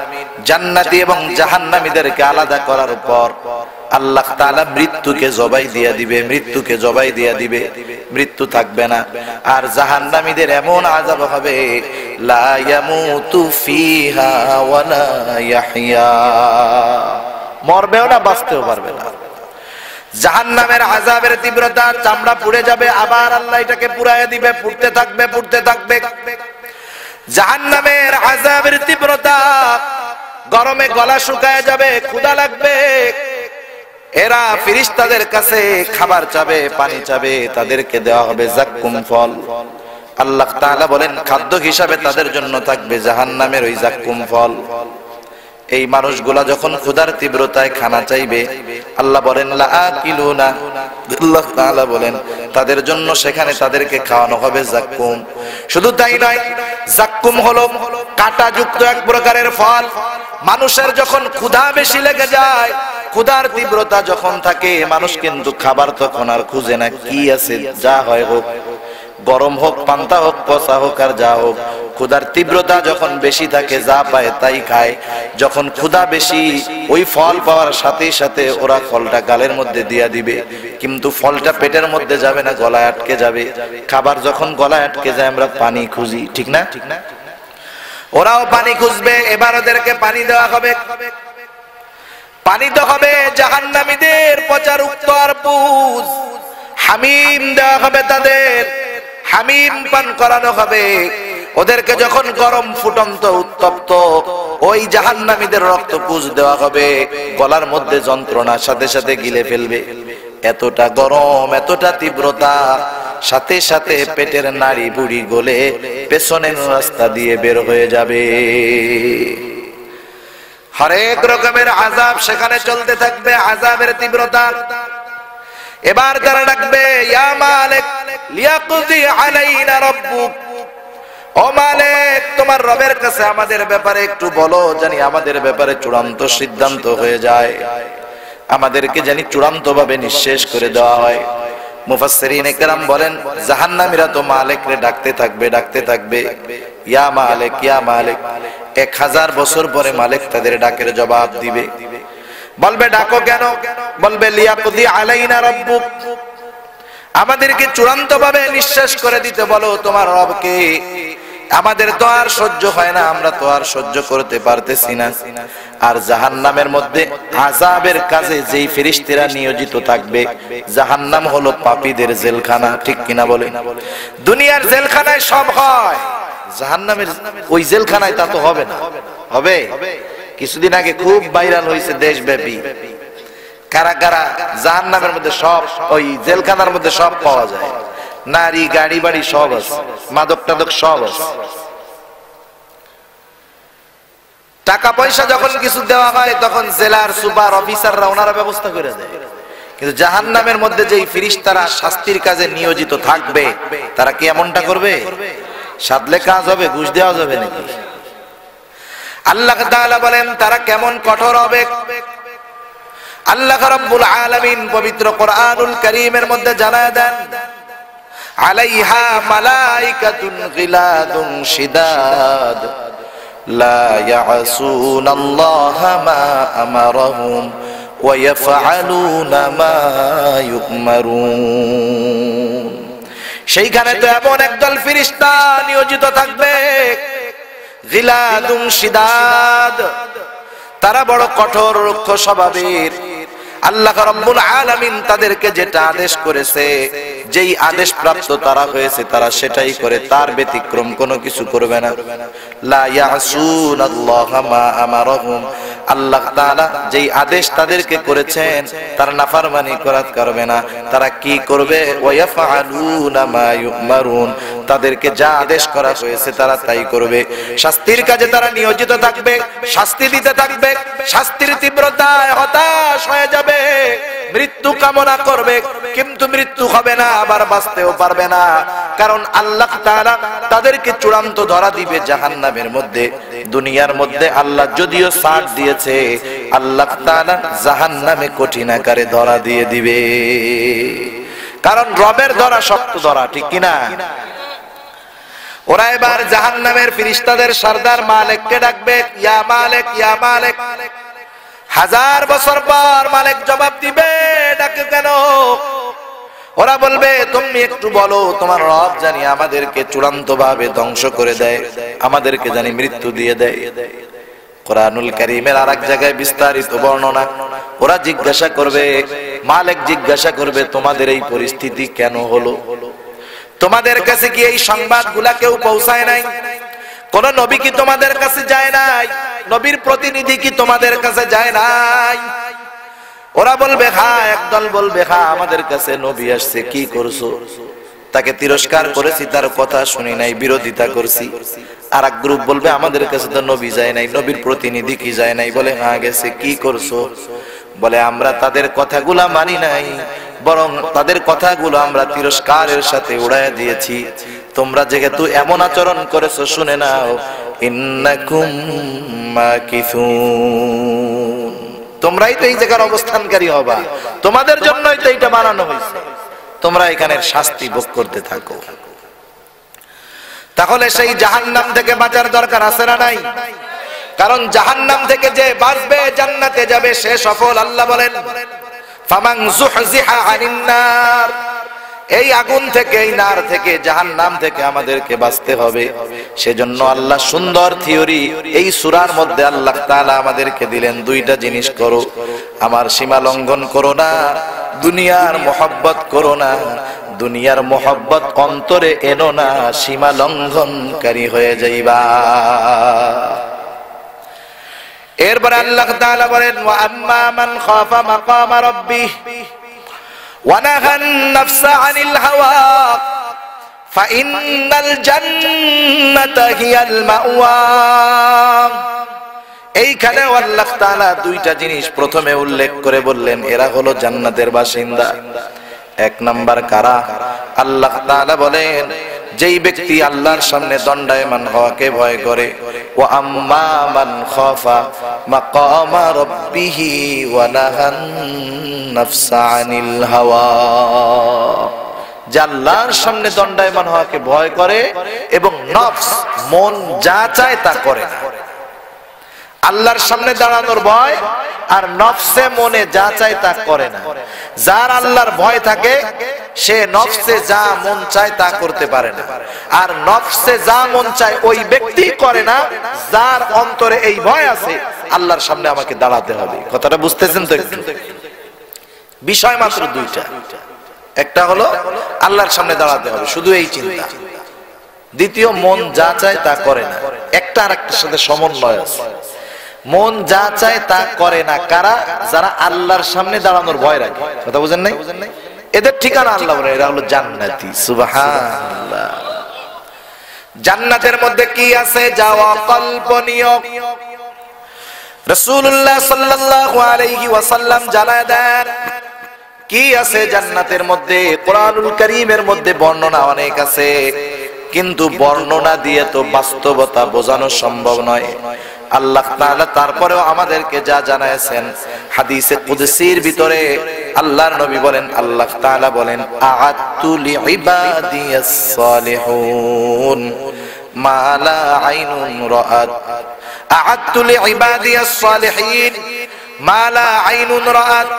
জান্নাতি এবং জাহান্নামীদেরকে আলাদা করার পর আল্লাহ তাআলা মৃত্যুকে জবাই দিয়া দিবে, মৃত্যুকে জবাই দিয়া দিবে। মৃত্যু থাকবে না। আর জাহান্নামীদের এমন আযাব হবে, লা ইয়ামুতু ফিহা ওয়ালা ইয়াহইয়া, মরবেও না বাঁচতেও পারবে না। জাহান্নামের আযাবের তীব্রতা, চামড়া পুড়ে যাবে, আবার আল্লাহ এটাকে পুড়ায় দিবে, পুড়তে থাকবে পুড়তে থাকবে। জাহান্নামের আযাবের তীব্রতা, গরমে গলা শুকায় যাবে, ক্ষুধা লাগবে। এরা ফেরেশতাদের কাছে খাবার চাবে, পানি চাবে, তাদেরকে দেওয়া হবে যাক্কুম ফল। আল্লাহ তাআলা বলেন খাদ্য হিসাবে তাদের জন্য থাকবে জাহান্নামের ওই যাক্কুম ফল। এই মানুষগুলা যখন ক্ষুধার তীব্রতায় খানা চাইবে, আল্লাহ বলেন লা আকিলুনা, আল্লাহ তাআলা বলেন তাদের জন্য সেখানে তাদেরকে খাওয়ানো হবে যাক্কুম। শুধু তাই নয়, যাক্কুম হলো কাঁটাযুক্ত এক প্রকারের ফল। মানুষের যখন ক্ষুধা বেশি লেগে যায়, ক্ষুধার তীব্রতা যখন থাকে, মানুষ কিন্তু খাবার তখন আর খুঁজে না, কি আছে যা হয় হোক, গরম হোক, পান্তা হোক, পচা হোক, আর যা হোক, ক্ষুধার তীব্রতা যখন বেশি থাকে যা পায় তাই খায়। যখন ক্ষুধা বেশি, ওই ফল পাওয়ার সাথে সাথে ওরা ফলটা গালের মধ্যে দিয়া দিবে, কিন্তু ফলটা পেটের মধ্যে যাবে না, গলায় আটকে যাবে। খাবার যখন গলায় আটকে যায় আমরা পানি খুঁজি, ঠিক না? ওরাও পানি খুঁজবে, এবার ওদেরকে পানি দেওয়া হবে। পানি তো হবে জাহান্নামীদের পচার উক্ত আর পুজ। হামিম দেওয়া হবে তাদের, হামিম পান করানো হবে ওদেরকে। যখন গরম ফুটন্ত উত্তপ্ত ওই জাহান্নামীদের রক্ত পুজ দেওয়া হবে, গলার মধ্যে যন্ত্রণার সাথে সাথে গিলে ফেলবে। এতটা গরম, এতটা তীব্রতা, সাথে সাথে পেটের নাড়ি বুড়ি গলে পেছনের রাস্তা দিয়ে বের হয়ে যাবে। হরেক রকমের আযাব সেখানে চলতে থাকবে, আযাবের তীব্রতা। এবার তারা ডাকবে ইয়া মালিক লিয়াকদি আলাইনা রাব্বুক, ও মালিক তোমার রবের কাছে আমাদের ব্যাপারে একটু বলো, জানি আমাদের ব্যাপারে চূড়ান্ত সিদ্ধান্ত হয়ে যায়, আমাদেরকে জানি চূড়ান্ত ভাবে নিঃশেষ করে দেওয়া হয়। মুফাসসিরিনে কেরাম বলেন জাহান্নামীরা তো মালিকরে ডাকতে থাকবে, ডাকতে থাকবে, ইয়া মালিক ইয়া মালিক। 1000 বছর পরে মালিক তাদের ডাকের জবাব দিবে, বলবে ডাকো কেন? বলবে লিয়াকদি আলাইনা রাব্বুক, আমাদেরকে চূড়ান্ত ভাবে নিঃশেষ করে দিতে বলো তোমার রবকে, আমাদের তো আর সহ্য হয় না, আমরা তো আর সহ্য করতে পারতেছি না। আর জাহান্নামের মধ্যে আযাবের কাজে যেই ফেরেশতারা নিয়োজিত থাকবে, জাহান্নাম হলো পাপীদের জেলখানা, ঠিক কিনা বলে? দুনিয়ার জেলখানায় সব হয়, জাহান্নামের ওই জেলখানায় তা তো হবে না। হবে? কিছুদিন আগে খুব ভাইরাল হয়েছে দেশব্যাপী, কারা কারা জাহান্নামের মধ্যে সব, ওই জেলখানার মধ্যে সব পাওয়া যায়, নারী গাড়ি বাড়ি সব আছে, মাদক টাদক সব আছে। টাকা পয়সা যখন কিছু দেওয়া হয় তখন জেলার সুপার অফিসাররা ওনারা ব্যবস্থা করে দেয়। কিন্তু জাহান্নামের মধ্যে যেই ফেরেশতারা শাস্তির কাজে নিয়োজিত থাকবে, তারা কি এমনটা করবে? সাধলে কাজ হবে, ঘুষ দেওয়া যাবে নাকি? আল্লাহ তাআলা বলেন তারা কেমন কঠোর হবে। আল্লাহ রাব্বুল আলামিন পবিত্র কোরআনুল কারীমের মধ্যে জানায় দেন, আলাইহা মালাইকাতুন গিলাদুন শিদাদ লা ইয়াসুনাল্লাহা মা আমারাহুম ওয়া ইয়াফআলুনা মা ইউমারুন। সেইখানে তো এমন একদল ফেরেশতা নিয়োজিত থাকবে, গিলাদুন শিদাদ, তারা বড় কঠোর রুক্ষ স্বভাবের। আল্লাহ রাব্বুল আলামিন তাদেরকে যেটা আদেশ করেছে, যেই আদেশ প্রাপ্ত তারা হয়েছে, তারা সেটাই করে, তার ব্যতিক্রম কোনো কিছু করবে না। লা ইয়াসুনাল্লাহা মা আমারাহুম, আল্লাহ তাআলা যেই আদেশ তাদেরকে করেছেন তার নাফরমানি করবে না। তারা কি করবে? ওয়া ইয়াফআলুনা মা ইউমারুন, তাদেরকে যা আদেশ করা হয়েছে তারা তাই করবে। শাস্তির কাজে তারা নিয়োজিত থাকবে, শাস্তি দিতে থাকবে, শাস্তির তীব্রতায় হতাশ হয়ে যাবে, মৃত্যু কামনা করবে, কিন্তু মৃত্যু হবে না, আবার বাঁচতেও পারবে না। কারণ আল্লাহ তাআলা তাদেরকে চূড়ান্ত ধরা দিবে জাহান্নামের মধ্যে। দুনিয়ার মধ্যে আল্লাহ যদিও ছাড় দিয়েছে, আল্লাহ তাআলা জাহান্নামে কঠিন আকারে ধরা দিয়ে দিবে। কারণ রবের ধরা শক্ত ধরা, ঠিক কিনা? ওরা এবার জাহান্নামের ফেরেশতাদের সরদার মালিককে ডাকবে, ইয়া মালিক ইয়া মালিক। 1000 বছর পর মালিক জবাব দিবে, ডাকে কেন? ওরা বলবে তুমি একটু বলো তোমার রব জানি আমাদেরকে চূড়ান্তভাবে ধ্বংস করে দেয়, আমাদেরকে জানি মৃত্যু দিয়ে দেয়। কোরআনুল কারীমের আরেক জায়গায় বিস্তারিত বর্ণনা। ওরা জিজ্ঞাসা করবে, মালিক জিজ্ঞাসা করবে তোমাদের এই পরিস্থিতি কেন হলো? তোমাদের কাছে কি এই সংবাদগুলা কেউ পৌঁছায় নাই? কোন নবী কি তোমাদের কাছে যায় নাই? নবীর প্রতিনিধি কি তোমাদের কাছে যায় নাই? ওরা বলবে হ্যাঁ, একদল বলবে হ্যাঁ আমাদের কাছে নবী আসছে। কি করছো? তাকে তিরস্কার করেছি, তার কথা শুনি নাই, বিরোধিতা করছি। আর এক গ্রুপ বলবে আমাদের কাছে তো নবী যায় নাই, নবীর প্রতিনিধি কি যায় নাই? বলে হ্যাঁ গেছে। কি করছো? বলে আমরা তাদের কথাগুলা মানি নাই, বরং তাদের কথাগুলো আমরা তিরস্কারের সাথে উড়াইয়া দিয়েছি। তোমরা যেহেতু এমন আচরণ করেছো, শুনে নাও, ইন্নাকুম মাকিসুন, তোমরাই তো এই জায়গার অবস্থানকারী হবা, তোমাদের জন্যই তো এটা বানানো হয়েছে, তোমরা এখানের শাস্তি ভোগ করতে থাকো। তাহলে সেই জাহান্নাম থেকে বাঁচার দরকার আছে না নাই? কারণ জাহান্নাম থেকে যে বাঁচবে জান্নাতে যাবে সে সফল। আল্লাহ বলেন ফামান যুহজিহা আনিন নার, এই আগুন থেকে, এই নার থেকে, জাহান্নাম থেকে আমাদেরকে বাঁচতে হবে। সেজন্য আল্লাহ সুন্দর থিওরি এই সূরার মধ্যে আল্লাহ তাআলা আমাদেরকে দিলেন, দুইটা জিনিস করো। আমার সীমা লঙ্ঘন করো না, দুনিয়ার মোহব্বত করো না, দুনিয়ার মোহব্বত অন্তরে এনো না, সীমা লঙ্ঘনকারী হয়ে যাইবা। এরপর আল্লাহ তাআলা বলেন ওয়া আম্মা মান খাফা মাকামা রাব্বিহ ওয়া নাহান নাফসা আনিল হাওয়া ফাইন্নাল জান্নাতা হিয়াল মাওয়া। এইখানে আল্লাহ তাআলা দুইটা জিনিস প্রথমে উল্লেখ করে বললেন, এরা হলো জান্নাতের বাসিন্দা। এক নাম্বার কারা? আল্লাহ তাআলা বলেন যেই ব্যক্তি আল্লাহর সামনে দণ্ডায়মান হওয়াকে ভয় করে, ওয়া আম্মা মান খাফা মাকামা রাব্বিহি ওয়া নাহান নাফসা আনিল হাওয়া, যে আল্লাহর সামনে দণ্ডায়মান হওয়াকে ভয় করে এবং নফস মন যা চায় তা করে না। আল্লাহর সামনে দাঁড়ানোর ভয় আর নফসে মনে যা চায় তা করে না। যার আল্লাহর ভয় থাকে সে নফসে যা মন চায় তা করতে পারে না, আর নফসে যা মন চায় ওই ব্যক্তি করে না যার অন্তরে এই ভয় আছে আল্লাহর সামনে আমাকে দাঁড়াতে হবে। কথাটা বুঝতেছেন তো? একটু বিষয় মাত্র দুইটা, একটা হলো আল্লাহর সামনে দাঁড়াতে হবে, শুধু এই চিন্তা। দ্বিতীয়, মন যা চায় তা করে না। একটা আর একটার সাথে সমন্বয় আছে। মন যা চায় তা করে না কারা? যারা আল্লাহর সামনে দাঁড়ানোর ভয় রাখে। কথা বুঝেন নাই? এদের ঠিকানা আল্লাহ বলে এরা হলো জান্নাতি। সুবহানাল্লাহ। জান্নাতের মধ্যে কি আছে যা অকল্পনীয়? রাসূলুল্লাহ সাল্লাল্লাহু আলাইহি ওয়াসাল্লাম জানায় দেন কি আছে জান্নাতের মধ্যে। কোরআনুল কারীমের মধ্যে বর্ণনা অনেক আছে, কিন্তু বর্ণনা দিয়ে তো বাস্তবতা বোঝানো সম্ভব নয়। আল্লাহ তাআলা তারপরেও আমাদেরকে যা জানাইছেন হাদিসে কুদসির ভিতরে আল্লাহর নবী বলেন, আল্লাহ তাআলা বলেন আ'আদতু লিইবাদিয়াস সালিহুন মা লা আইনুন রাআত, আ'আদতু লিইবাদিয়াস সালিহিন মা লা আইনুন রাআত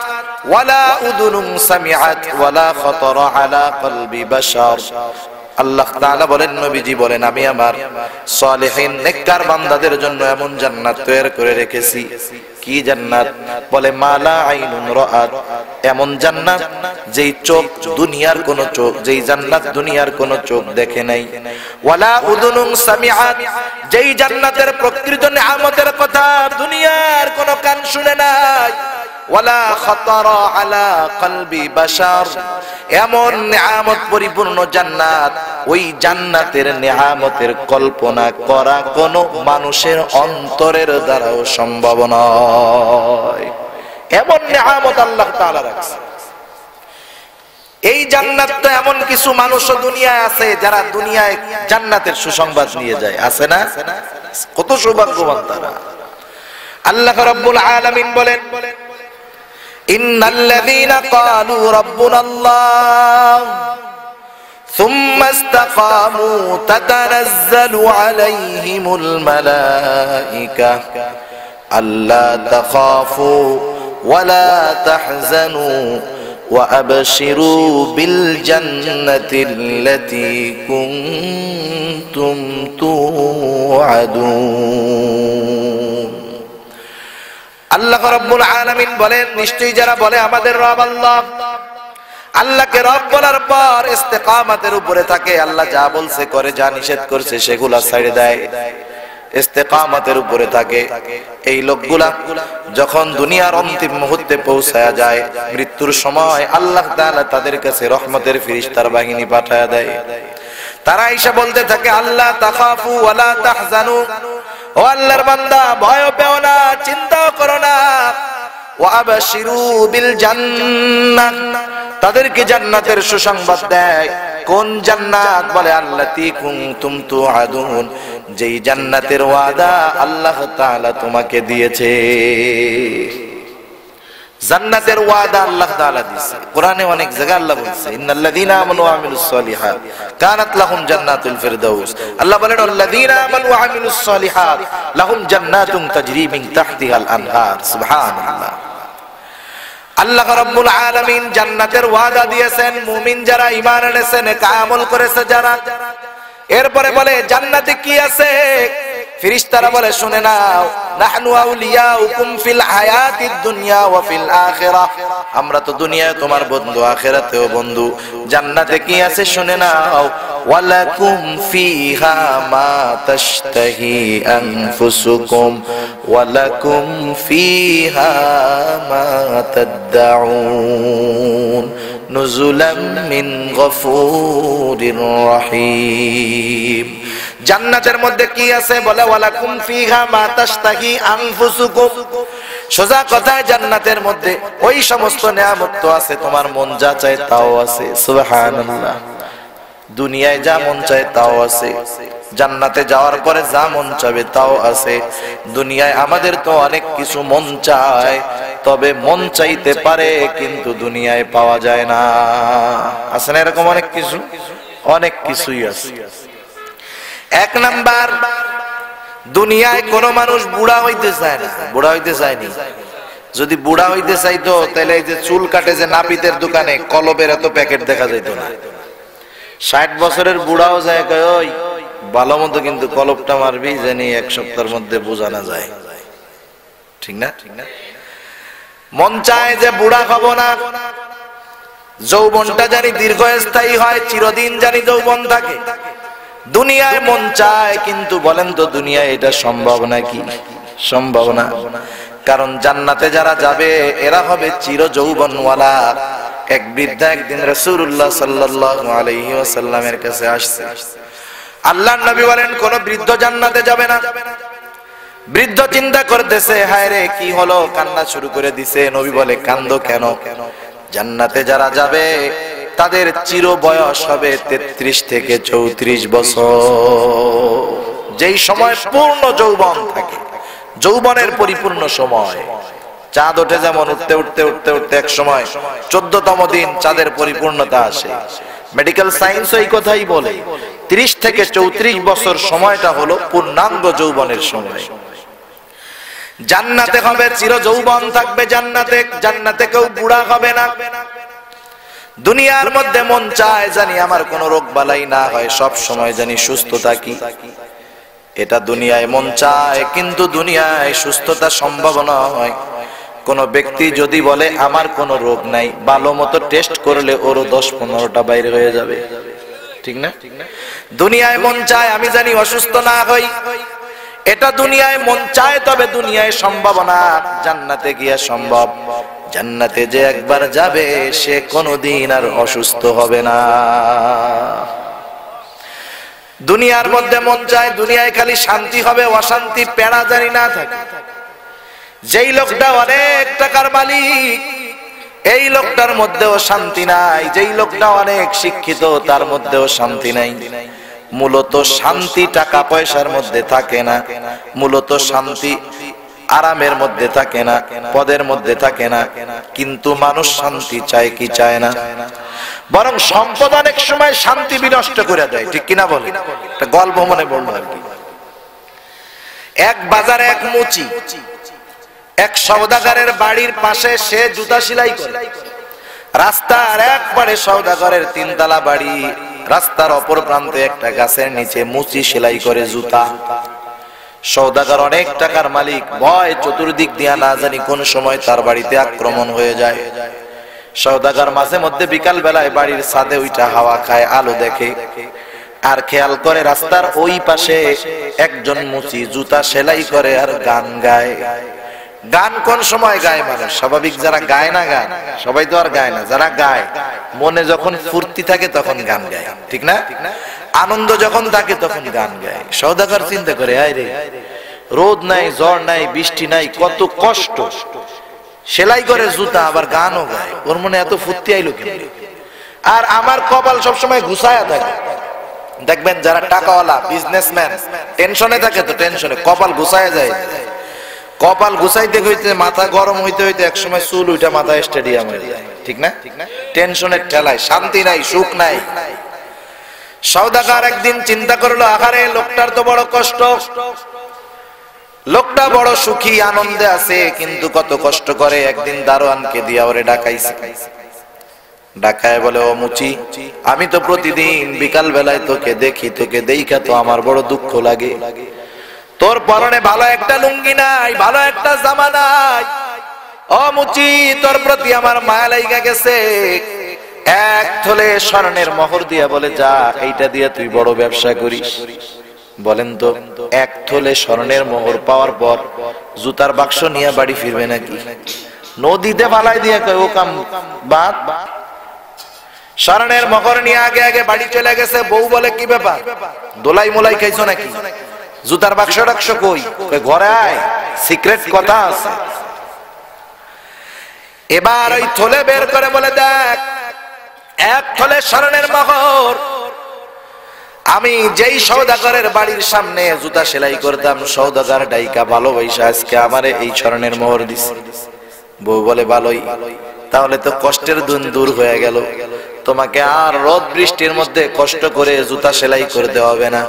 ওয়ালা উযুনুন সামিআত ওয়ালা খাতারা আলা কলবি বাশার। আল্লাহ তাআলা বলেন, নবীজি বলেন, আমি আমার সালেহিন নেককার বান্দাদের জন্য এমন জান্নাত তৈরি করে রেখেছি। কি জান্নাত? বলে মালা আইনুন রাআত, এমন জান্নাত যেই চোখ দুনিয়ার কোন চোখ, যেই জান্নাত দুনিয়ার কোন চোখ দেখে নাই। ওয়ালা উযুনুন সামিআত, যেই জান্নাতের প্রকৃত নিয়ামতের কথা দুনিয়ার কোন কান শুনে নাই। ওয়ালা খাতারা আলা কলবি বাশার, এমন নিয়ামত পরিপূর্ণ জান্নাত, ওই জান্নাতের নিয়ামতের কল্পনা করা কোন মানুষের অন্তরের দ্বারাও সম্ভব নয়। এমন নিয়ামত আল্লাহ তাআলা রাখছে। এই জান্নাত তো এমন কিছু মানুষও দুনিয়ায় আছে যারা দুনিয়ায় জান্নাতের সুসংবাদ নিয়ে যায়, আছে না? কত সৌভাগ্যবান তারা। আল্লাহ রাব্বুল আলামিন বলেন ইন্নাল্লাযীনা ক্বালু রাব্বুনাল্লাহ সুম্মা ইসতাকামু তাতানাজ্জালু আলাইহিমুল মালায়েকা আল্লা তাখাফু ওয়ালা তাহজানু وأبشروا بالجنة التي كنتم توعدون আল্লাহ রাব্বুল আলামিন বলেন নিশ্চয়ই যারা বলে আমাদের রব আল্লাহ, আল্লাহকে রব বলার পর ইস্তেকামতের উপরে থাকে, আল্লাহ যা বলছে করে, যা নিষেধ করছে সেগুলা ছেড়ে দেয়, ইস্তেকামতের উপরে থাকে, এই লোকগুলা যখন দুনিয়ার অন্তিম মুহূর্তে পৌঁছায়া যায়, মৃত্যুর সময় আল্লাহ তাআলা তাদের কাছে রহমতের ফেরেশতার বাহিনী পাঠায়া দেয়। তারা এসে বলতে থাকে আল্লাহ তাখাফু ওয়ালা তাহজানু, ও আল্লাহর বান্দা ভয় পেও না, চিন্তাও করো না, ওয়া আবশিরু বিল জান্নাহ, তাদেরকে জান্নাতের সুসংবাদ দেয়। কোন জান্নাত? বলে আল্লাতী কুনতুম তুআদুন, যেই জান্নাতের ওয়াদা আল্লাহ তাআলা তোমাকে দিয়েছে। জান্নাতের ওয়াদা আল্লাহ তাআলা দিয়েছে। কোরআনে অনেক জায়গায় আল্লাহ বলেছে ইন্নাল্লাযীনা আমানু ওয়া আমিলুস সলিহাত কানাত লাহুম জান্নাতুল ফিরদাউস। আল্লাহ বলেন আল্লাযীনা আমানু ওয়া আমিলুস সলিহাত লাহুম জান্নাতুন তাজরি মিন তাহতিহাল আনহার। সুবহানাল্লাহ। আল্লাহ রাব্বুল আলামিন জান্নাতের ওয়াদা দিয়েছেন মুমিন যারা ঈমান এনেছে, নেক আমল করেছে যারা। এরপরে বলে জান্নাতে কি আছে? ফেরেশতারা বলে শুনে নাও, নাহনু আউলিয়াউকুম ফিল হায়াতিদ দুনিয়া ওয়া ফিল আখিরাহ, আমরা তো দুনিয়ায় তোমার বন্ধু, আখিরাতেও বন্ধু। জান্নাতে কি আছে শুনে নাও, ওয়ালাকুম ফিহা মা তাশতাহি আনফুসুকুম ওয়ালাকুম ফিহা মা তাদউন নুজুলাম মিন গফুরির রহিম। জান্নাতের মধ্যে কি আছে? বলে ওয়ালাকুম ফিহা মা তাশতাহি আনফুসুকুম। সোজা কথায় জান্নাতের মধ্যে ওই সমস্ত নিয়ামত তো আছে, তোমার মন যা চায় তাও আছে। সুবহানাল্লাহ। দুনিয়ায় যা মন চায় তাও আছে, জান্নাতে যাওয়ার পরে যা মন চাবে তাও আছে। দুনিয়ায় আমাদের তো অনেক কিছু মন চায়, তবে মন চাইতে পারে কিন্তু দুনিয়ায় পাওয়া যায় না। আছে না এরকম অনেক কিছু? অনেক কিছুই আছে। এক নাম্বার, দুনিয়ায় কোন মানুষ বুড়া হইতে চায় না। বুড়া হইতে চায়নি। যদি বুড়া হইতে চাইতো তাহলে এই যে চুল কাটে যে নাপিতের দোকানে কলবের এত প্যাকেট দেখা যেত না। 60 বছরের বুড়াও যায় কয় ওই ভালো মতো কিন্তু কলবটা মারবি জানি 1 সপ্তাহের মধ্যে বোঝানো যায়। ঠিক না? মন চায় যে বুড়া হব না, যৌবনটা জানি দীর্ঘস্থায়ী হয়, চিরদিন জানি যৌবন থাকে। দুনিয়ায় মন চায়, কিন্তু বলেন তো দুনিয়ায় এটা সম্ভব নাকি? সম্ভব না। কারণ জান্নাতে যারা যাবে এরা হবে চির যৌবনওয়ালা। এক বৃদ্ধা একদিন রাসূলুল্লাহ সাল্লাল্লাহু আলাইহি ওয়াসাল্লামের কাছে আসছে। আল্লাহর নবী বলেন কোন বৃদ্ধ জান্নাতে যাবে না। বৃদ্ধ চিন্তা করতেছে হায় রে কি হলো, কান্না শুরু করে দিছে। নবী বলে কান্দো কেন? জান্নাতে যারা যাবে তাদের চির বয়স হবে 33 থেকে 34 বছর, যেই সময় পূর্ণ যৌবন থাকে, যৌবনের পরিপূর্ণ সময়। চাঁদ ওঠে যেমন উঠতে উঠতে উঠতে উঠতে এক সময় 14তম দিন চাঁদের পরিপূর্ণতা আসে। মেডিকেল সায়েন্স এই কথাই বলে 30 থেকে 34 বছর সময়টা হলো পূর্ণাঙ্গ যৌবনের সময়। জান্নাতে হবে চির যৌবন থাকবে জান্নাতে। জান্নাতে কেউ বুড়া হবে না। দুনিয়ার মধ্যে মন চায় জানি আমার কোনো রোগ বালাই না হয়, সব সময় জানি সুস্থ থাকি। এটা দুনিয়ায় মন চায়, কিন্তু দুনিয়ায় সুস্থতা সম্ভব নয়। কোন ব্যক্তি যদি বলে আমার কোনো রোগ নাই, ভালো মতো টেস্ট করলে ওরও 10-15টা বাইরে হয়ে যাবে। ঠিক না? দুনিয়ায় মন চায় আমি জানি অসুস্থ না হই, এটা দুনিয়ায় মন চায়, তবে দুনিয়ায় সম্ভব না। জান্নাতে গিয়া সম্ভব। জান্নাতে যে একবার যাবে সে কোনোদিন আর অসুস্থ হবে না। দুনিয়ার মধ্যে মন চায় দুনিয়ায় খালি শান্তি হবে, অশান্তি পেড়া জানি না থাকে। যেই লোকটা অনেক টাকার মালিক এই লোকটার মধ্যেও শান্তি নাই, যেই লোকটা অনেক শিক্ষিত তার মধ্যেও শান্তি নাই। মূলত শান্তি টাকা পয়সার মধ্যে থাকে না, মূলত শান্তি আরামের মধ্যে থাকে না, পদের মধ্যে থাকে না। কিন্তু মানুষ শান্তি চায় কি চায় না? বরং সম্পদ অনেক সময় শান্তি বিনষ্ট করে দেয়। ঠিক কিনা বলে? একটা গল্প মনে পড়লো আর কি। এক বাজারে এক মুচি এক সওদাগারের বাড়ির পাশে সে জুতা সেলাই করে। রাস্তার একবারে সওদাগরের তিনতলা বাড়ি, রাস্তার অপর প্রান্তে একটা গাছের নিচে মুচি সেলাই করে জুতা। সওদাগর অনেক টাকার মালিক, ভয় চতুর্দিক দিয়া না জানি কোন সময় তার বাড়িতে আক্রমণ হয়ে যায়। সওদাগর মাঝে মধ্যে বিকাল বেলায় বাড়ির ছাদে উঠা হাওয়া খায়, আলো দেখে, আর খেয়াল করে রাস্তার ওই পাশে একজন মুচি জুতা সেলাই করে আর গান গায়। গান কোন সময় গায় মানুষ? স্বাভাবিক যারা গায় না গান, সবাই তো আর গায় না, যারা গায় মনে যখন ফুর্তি থাকে তখন গান গায়, ঠিক না? আনন্দ যখন থাকে তখন গান গায়। সওদাগর চিন্তা করে, আয় রে, রোদ নাই, ঝড় নাই, বৃষ্টি নাই, কত কষ্ট, সেলাই করে জুতা আবার গানও গায়, ওর মনে এত ফুর্তি আইলো কেন? আর আমার কপাল সবসময় ঘুষায়া থাকে। দেখবেন যারা টাকাওয়ালা বিজনেসম্যান টেনশনে থাকে, তো টেনশনে কপাল ঘুষায় যায়। কপাল ঘুষাইতে হইতে মাথা গরম হইতে হইতে একসময় চুল উঠে মাথা স্টেডিয়াম হয়ে যায়, ঠিক না? টেনশনের ঠেলায় শান্তি নাই, সুখ নাই। সওদাগর একদিন চিন্তা করলো, আহারে লোকটার তো বড় কষ্ট, লোকটা বড় সুখী আনন্দে আছে, কিন্তু কত কষ্ট করে। একদিন দারোয়ানকে দিয়া ওরে ডাকাইছে, ডাকায় বলে, ও মুচি, আমি তো প্রতিদিন বিকাল বেলায় তোকে দেখি, তোকে দেইখা তো আমার বড় দুঃখ লাগে। তোর পরনে ভালো একটা লুঙ্গি নাই, ভালো একটা জামা নাই। ও মুচি, তোর প্রতি আমার মায়া লাইগা গেছে। এক থলে স্বর্ণের মোহর দিয়া বলে, যা, এইটা দিয়া তুই বড় ব্যবসা করিস। বলেন তো, এক থলে স্বর্ণের মোহর পাওয়ার পর জুতার বাক্স নিয়ে বাড়ি ফিরবে নাকি? নদীতে ফালাই দিয়ে কয়, ও কাম বাদ। স্বর্ণের মোহর নিয়ে আগে আগে বাড়ি চলে গেছে। বউ বলে, কি ব্যাপার, দোলাই মোলাই খাইছো নাকি? জুতার বাক্স টাক্স কই? ঘরে আয়, সিক্রেট কথা আছে। এবার ওই থলে বের করে বলে, দেখ, এক থলে স্বর্ণের মোহর। আমি যেই সওদাগরের বাড়ির সামনে জুতা সেলাই করতাম, সওদাগর ডাইকা ভালোবাসা আজকে আমারে এই স্বর্ণের মোহর দিছে। বউ বলে, ভালোই, তাহলে তো কষ্টের দিন দূর হয়ে গেল। তোমাকে আর রোদ বৃষ্টির মধ্যে কষ্ট করে জুতা সেলাই করতে হবে না,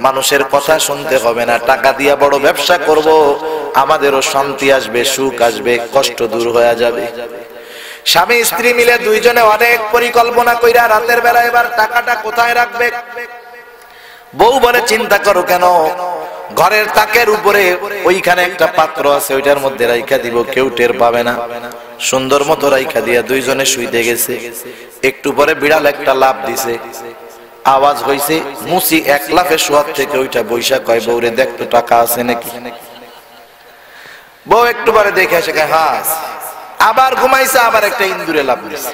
মানুষের কথা শুনতে হবে না, টাকা দিয়া বড় ব্যবসা করব, আমাদেরও শান্তি আসবে, সুখ আসবে, কষ্ট দূর হয়ে যাবে। স্বামী স্ত্রী মিলে দুইজনে অনেক পরিকল্পনা কইরা রাতের বেলা এবার টাকাটা কোথায় রাখবে। বউ বলে, চিন্তা করো কেন, ঘরের তাকের উপরে ওইখানে একটা পাত্র আছে, ওইটার মধ্যে রাইখা দিব, কেউ টের পাবে না। সুন্দর মতো রাইখা দিয়া দুইজনে শুইতে গেছে। একটু পরে বিড়াল একটা লাফ দিছে, আওয়াজ হইছে, মুচি এক লাফে শোয়ার থেকে ওইটা বৈশা কয়, বউরে দেখ তো টাকা আছে নাকি। বউ একটু পরে দেখে আসে, হ্যাঁ। আবার ঘুমাইছে, আবার একটা ইন্দুরে লাফ দিছে,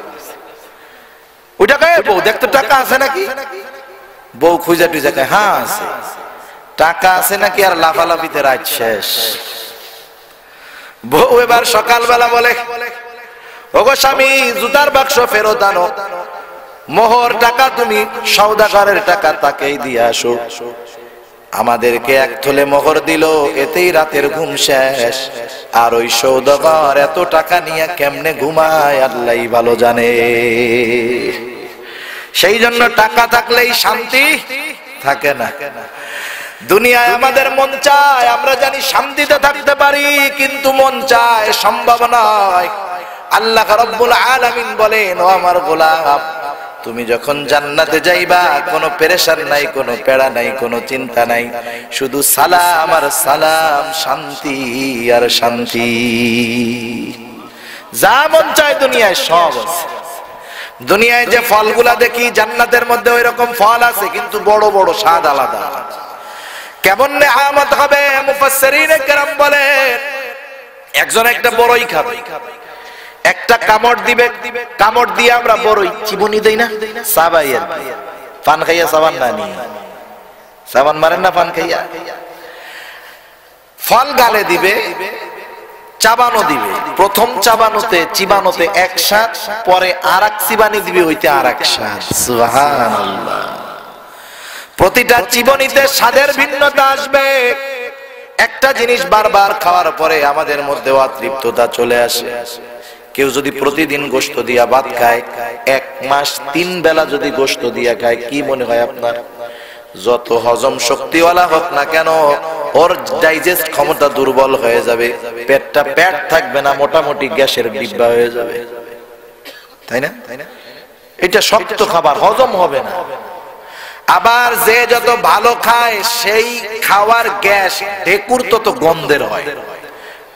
ওইটা কয়, বউ দেখ তো টাকা আছে নাকি। বউ খুঁজা টুজা কয়, হ্যাঁ আছে। টাকা আছে নাকি আর লাফালাফিতে রাত শেষ। বউ এবার সকালবেলা বলে, ওগো স্বামী, জুতার বাক্স ফেরত আনো, মোহর টাকা তুমি সওদাগরের টাকা তাকেই দিয়ে আসো। আমাদেরকে এক থলে মোহর দিল, এতেই রাতের ঘুম শেষ। আর ওই সওদাগর এত টাকা নিয়ে কেমনে ঘুমায় আল্লাহই ভালো জানে। সেই জন্য টাকা থাকলেই শান্তি থাকে না। দুনিয়ায় আমাদের মন চায়, আমরা জানি শান্তিতে থাকতে পারি, কিন্তু মন চায় সম্ভব নয়। আল্লাহ রাব্বুল আলামিন বলেন, ও আমার গোলাম, তুমি যখন জান্নাতে যাইবা, কোনো পেরেশান নাই, কোনো পেড়া নাই, কোনো চিন্তা নাই, শুধু সালাম আর সালাম, শান্তি আর শান্তি। যা মন চায় দুনিয়ায় সব আছে। দুনিয়ায় যে ফলগুলা দেখি, জান্নাতের মধ্যে ওই রকম ফল আছে, কিন্তু বড় বড়, স্বাদ আলাদা। কেমন নেয়ামত হবে, মুফাসসিরিনে কেরাম বলেন, একজন একটা বড়ই খাবে, একটা কামড় দিবে, কামড় দিয়ে আমরা বড়ই চিবুনি দেই না, সাবাইয়ের পান খাইয়া সাবান না নি, সাবান মারেন না পান খাইয়া, ফল গালে দিবে, চাবানো দিবে। প্রথম চাবানোতে চিবানোতে এক স্বাদ, পরে আরেক চিবানি দিবে, হইতে আরেক স্বাদ। সুবহানাল্লাহ। প্রতিটা চিবনিতে স্বাদের ভিন্নতা আসবে। একটা জিনিস বারবার খাওয়ার পরে আমাদের মধ্যে অতৃপ্ততা চলে আসে। কেউ যদি প্রতিদিন গোশত দিয়া ভাত খায়, 1 মাস 3 বেলা যদি গোশত দিয়া খায়, কি মনে হয় আপনার? যত হজম শক্তিওয়ালা হোক না কেন, ওর ডাইজেস্ট ক্ষমতা দুর্বল হয়ে যাবে, পেটটা পেট থাকবে না, মোটামুটি গ্যাসের ডিব্বা হয়ে যাবে। তাই না? এটা শক্ত খাবার, হজম হবে না। আবার যে যত ভালো খায় সেই খাওয়ার গ্যাস ঢেকুর তত গন্ধের হয়।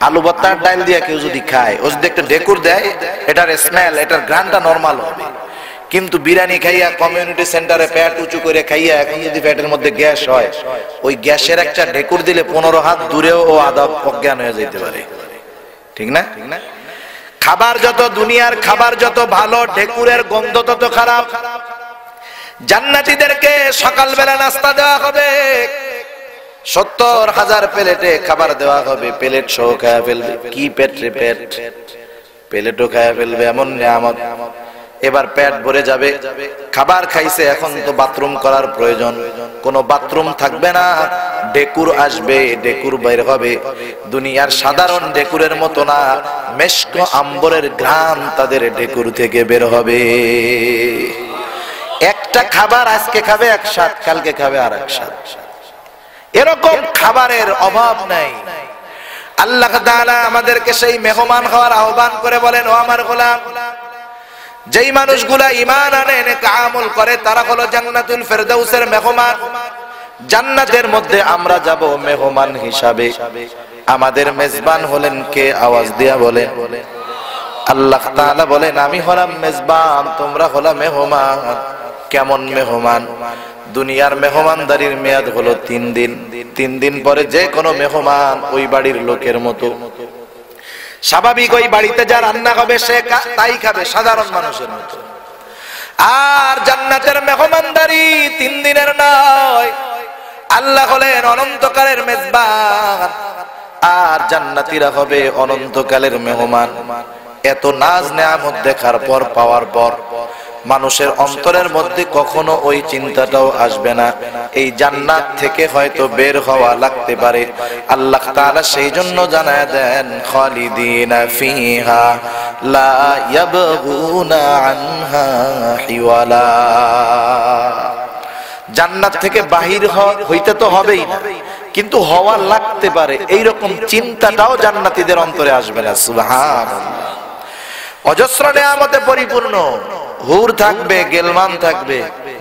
আলু ভর্তার ডাল দিয়ে কেউ যদি খায়, ও যদি একটা ঢেকুর দেয়, এটার স্মেল, এটার ঘ্রাণটা নরমাল হবে। কিন্তু বিরিয়ানি খাইয়া কমিউনিটি সেন্টারে পেট উঁচু করে খাইয়া এখন যদি পেটের মধ্যে গ্যাস হয়, ওই গ্যাসের একটা ঢেকুর দিলে 15 হাত দূরেও ও আদা অজ্ঞান হয়ে যেতে পারে। ঠিক না? খাবার যত, দুনিয়ার খাবার যত ভালো, ঢেকুরের গন্ধ তত খারাপ। জান্নাতীদেরকে সকালবেলা নাস্তা দেওয়া হবে, 70,000 প্লেটে খাবার দেওয়া হবে, প্লেট সহ খায়া ফেলবে। কি পেট রে পেট, প্লেটও খায়া ফেলবে, এমন নিয়ামত। এবার পেট ভরে যাবে, খাবার খাইছে, এখন তো বাথরুম করার প্রয়োজন, কোনো বাথরুম থাকবে না, ঢেকুর আসবে, ঢেকুর বের হবে। দুনিয়ার সাধারণ ঢেকুরের মতো না, মেশক আম্বরের ঘ্রাণ তাদের ঢেকুর থেকে বের হবে। একটা খাবার আজকে খাবে এক স্বাদ, কালকে খাবে আর এক স্বাদ। এরকম খাবারের অভাব নাই। আল্লাহ তাআলা আমাদেরকে সেই মেহমান হওয়ার আহ্বান করে বলেন, ও আমার গোলাম, যেই মানুষগুলা ঈমান আনে, নেক আমল করে, তারা হলো জান্নাতুল ফেরদাউসের মেহমান। জান্নাতের মধ্যে আমরা যাব মেহমান হিসাবে। আমাদের মেজবান হলেন কে? আওয়াজ দিয়া বলেন। আল্লাহ তাআলা বলেন, আমি হলাম মেজবান, তোমরা হলো মেহমান। কেমন মেহমান? দুনিয়ার মেহমানদারির মেয়াদ হলো 3 দিন। 3 দিন পরে যে কোনো মেহমান ওই বাড়ির লোকের মতো। স্বাভাবিক ওই বাড়িতে যা রান্না হবে সে তাই খাবে, সাধারণ মানুষের মতো। আর জান্নাতের মেহমানদারি 3 দিনের নয়, আল্লাহ হলেন অনন্তকালের মেজবান, আর জান্নাতীরা হবে অনন্তকালের মেহমান। এত নাজ নেয়ামত দেখার পর, পাওয়ার পর মানুষের অন্তরের মধ্যে কখনো ওই চিন্তাটাও আসবে না এই জান্নাত থেকে হয়তো বের হওয়া লাগতে পারে। আল্লাহ তাআলা সেই জন্য জানায় দেন, খালিদিনা ফিহা লা ইয়াবগুনা আনহা হিওয়ালা। জান্নাত থেকে বাহির হইতে তো হবেই না, কিন্তু হওয়া লাগতে পারে এইরকম চিন্তাটাও জান্নাতীদের অন্তরে আসবে না। সুবহানাল্লাহ। অজস্র নিয়ামতে পরিপূর্ণ, হুর থাকবে, গেলমান থাকবে।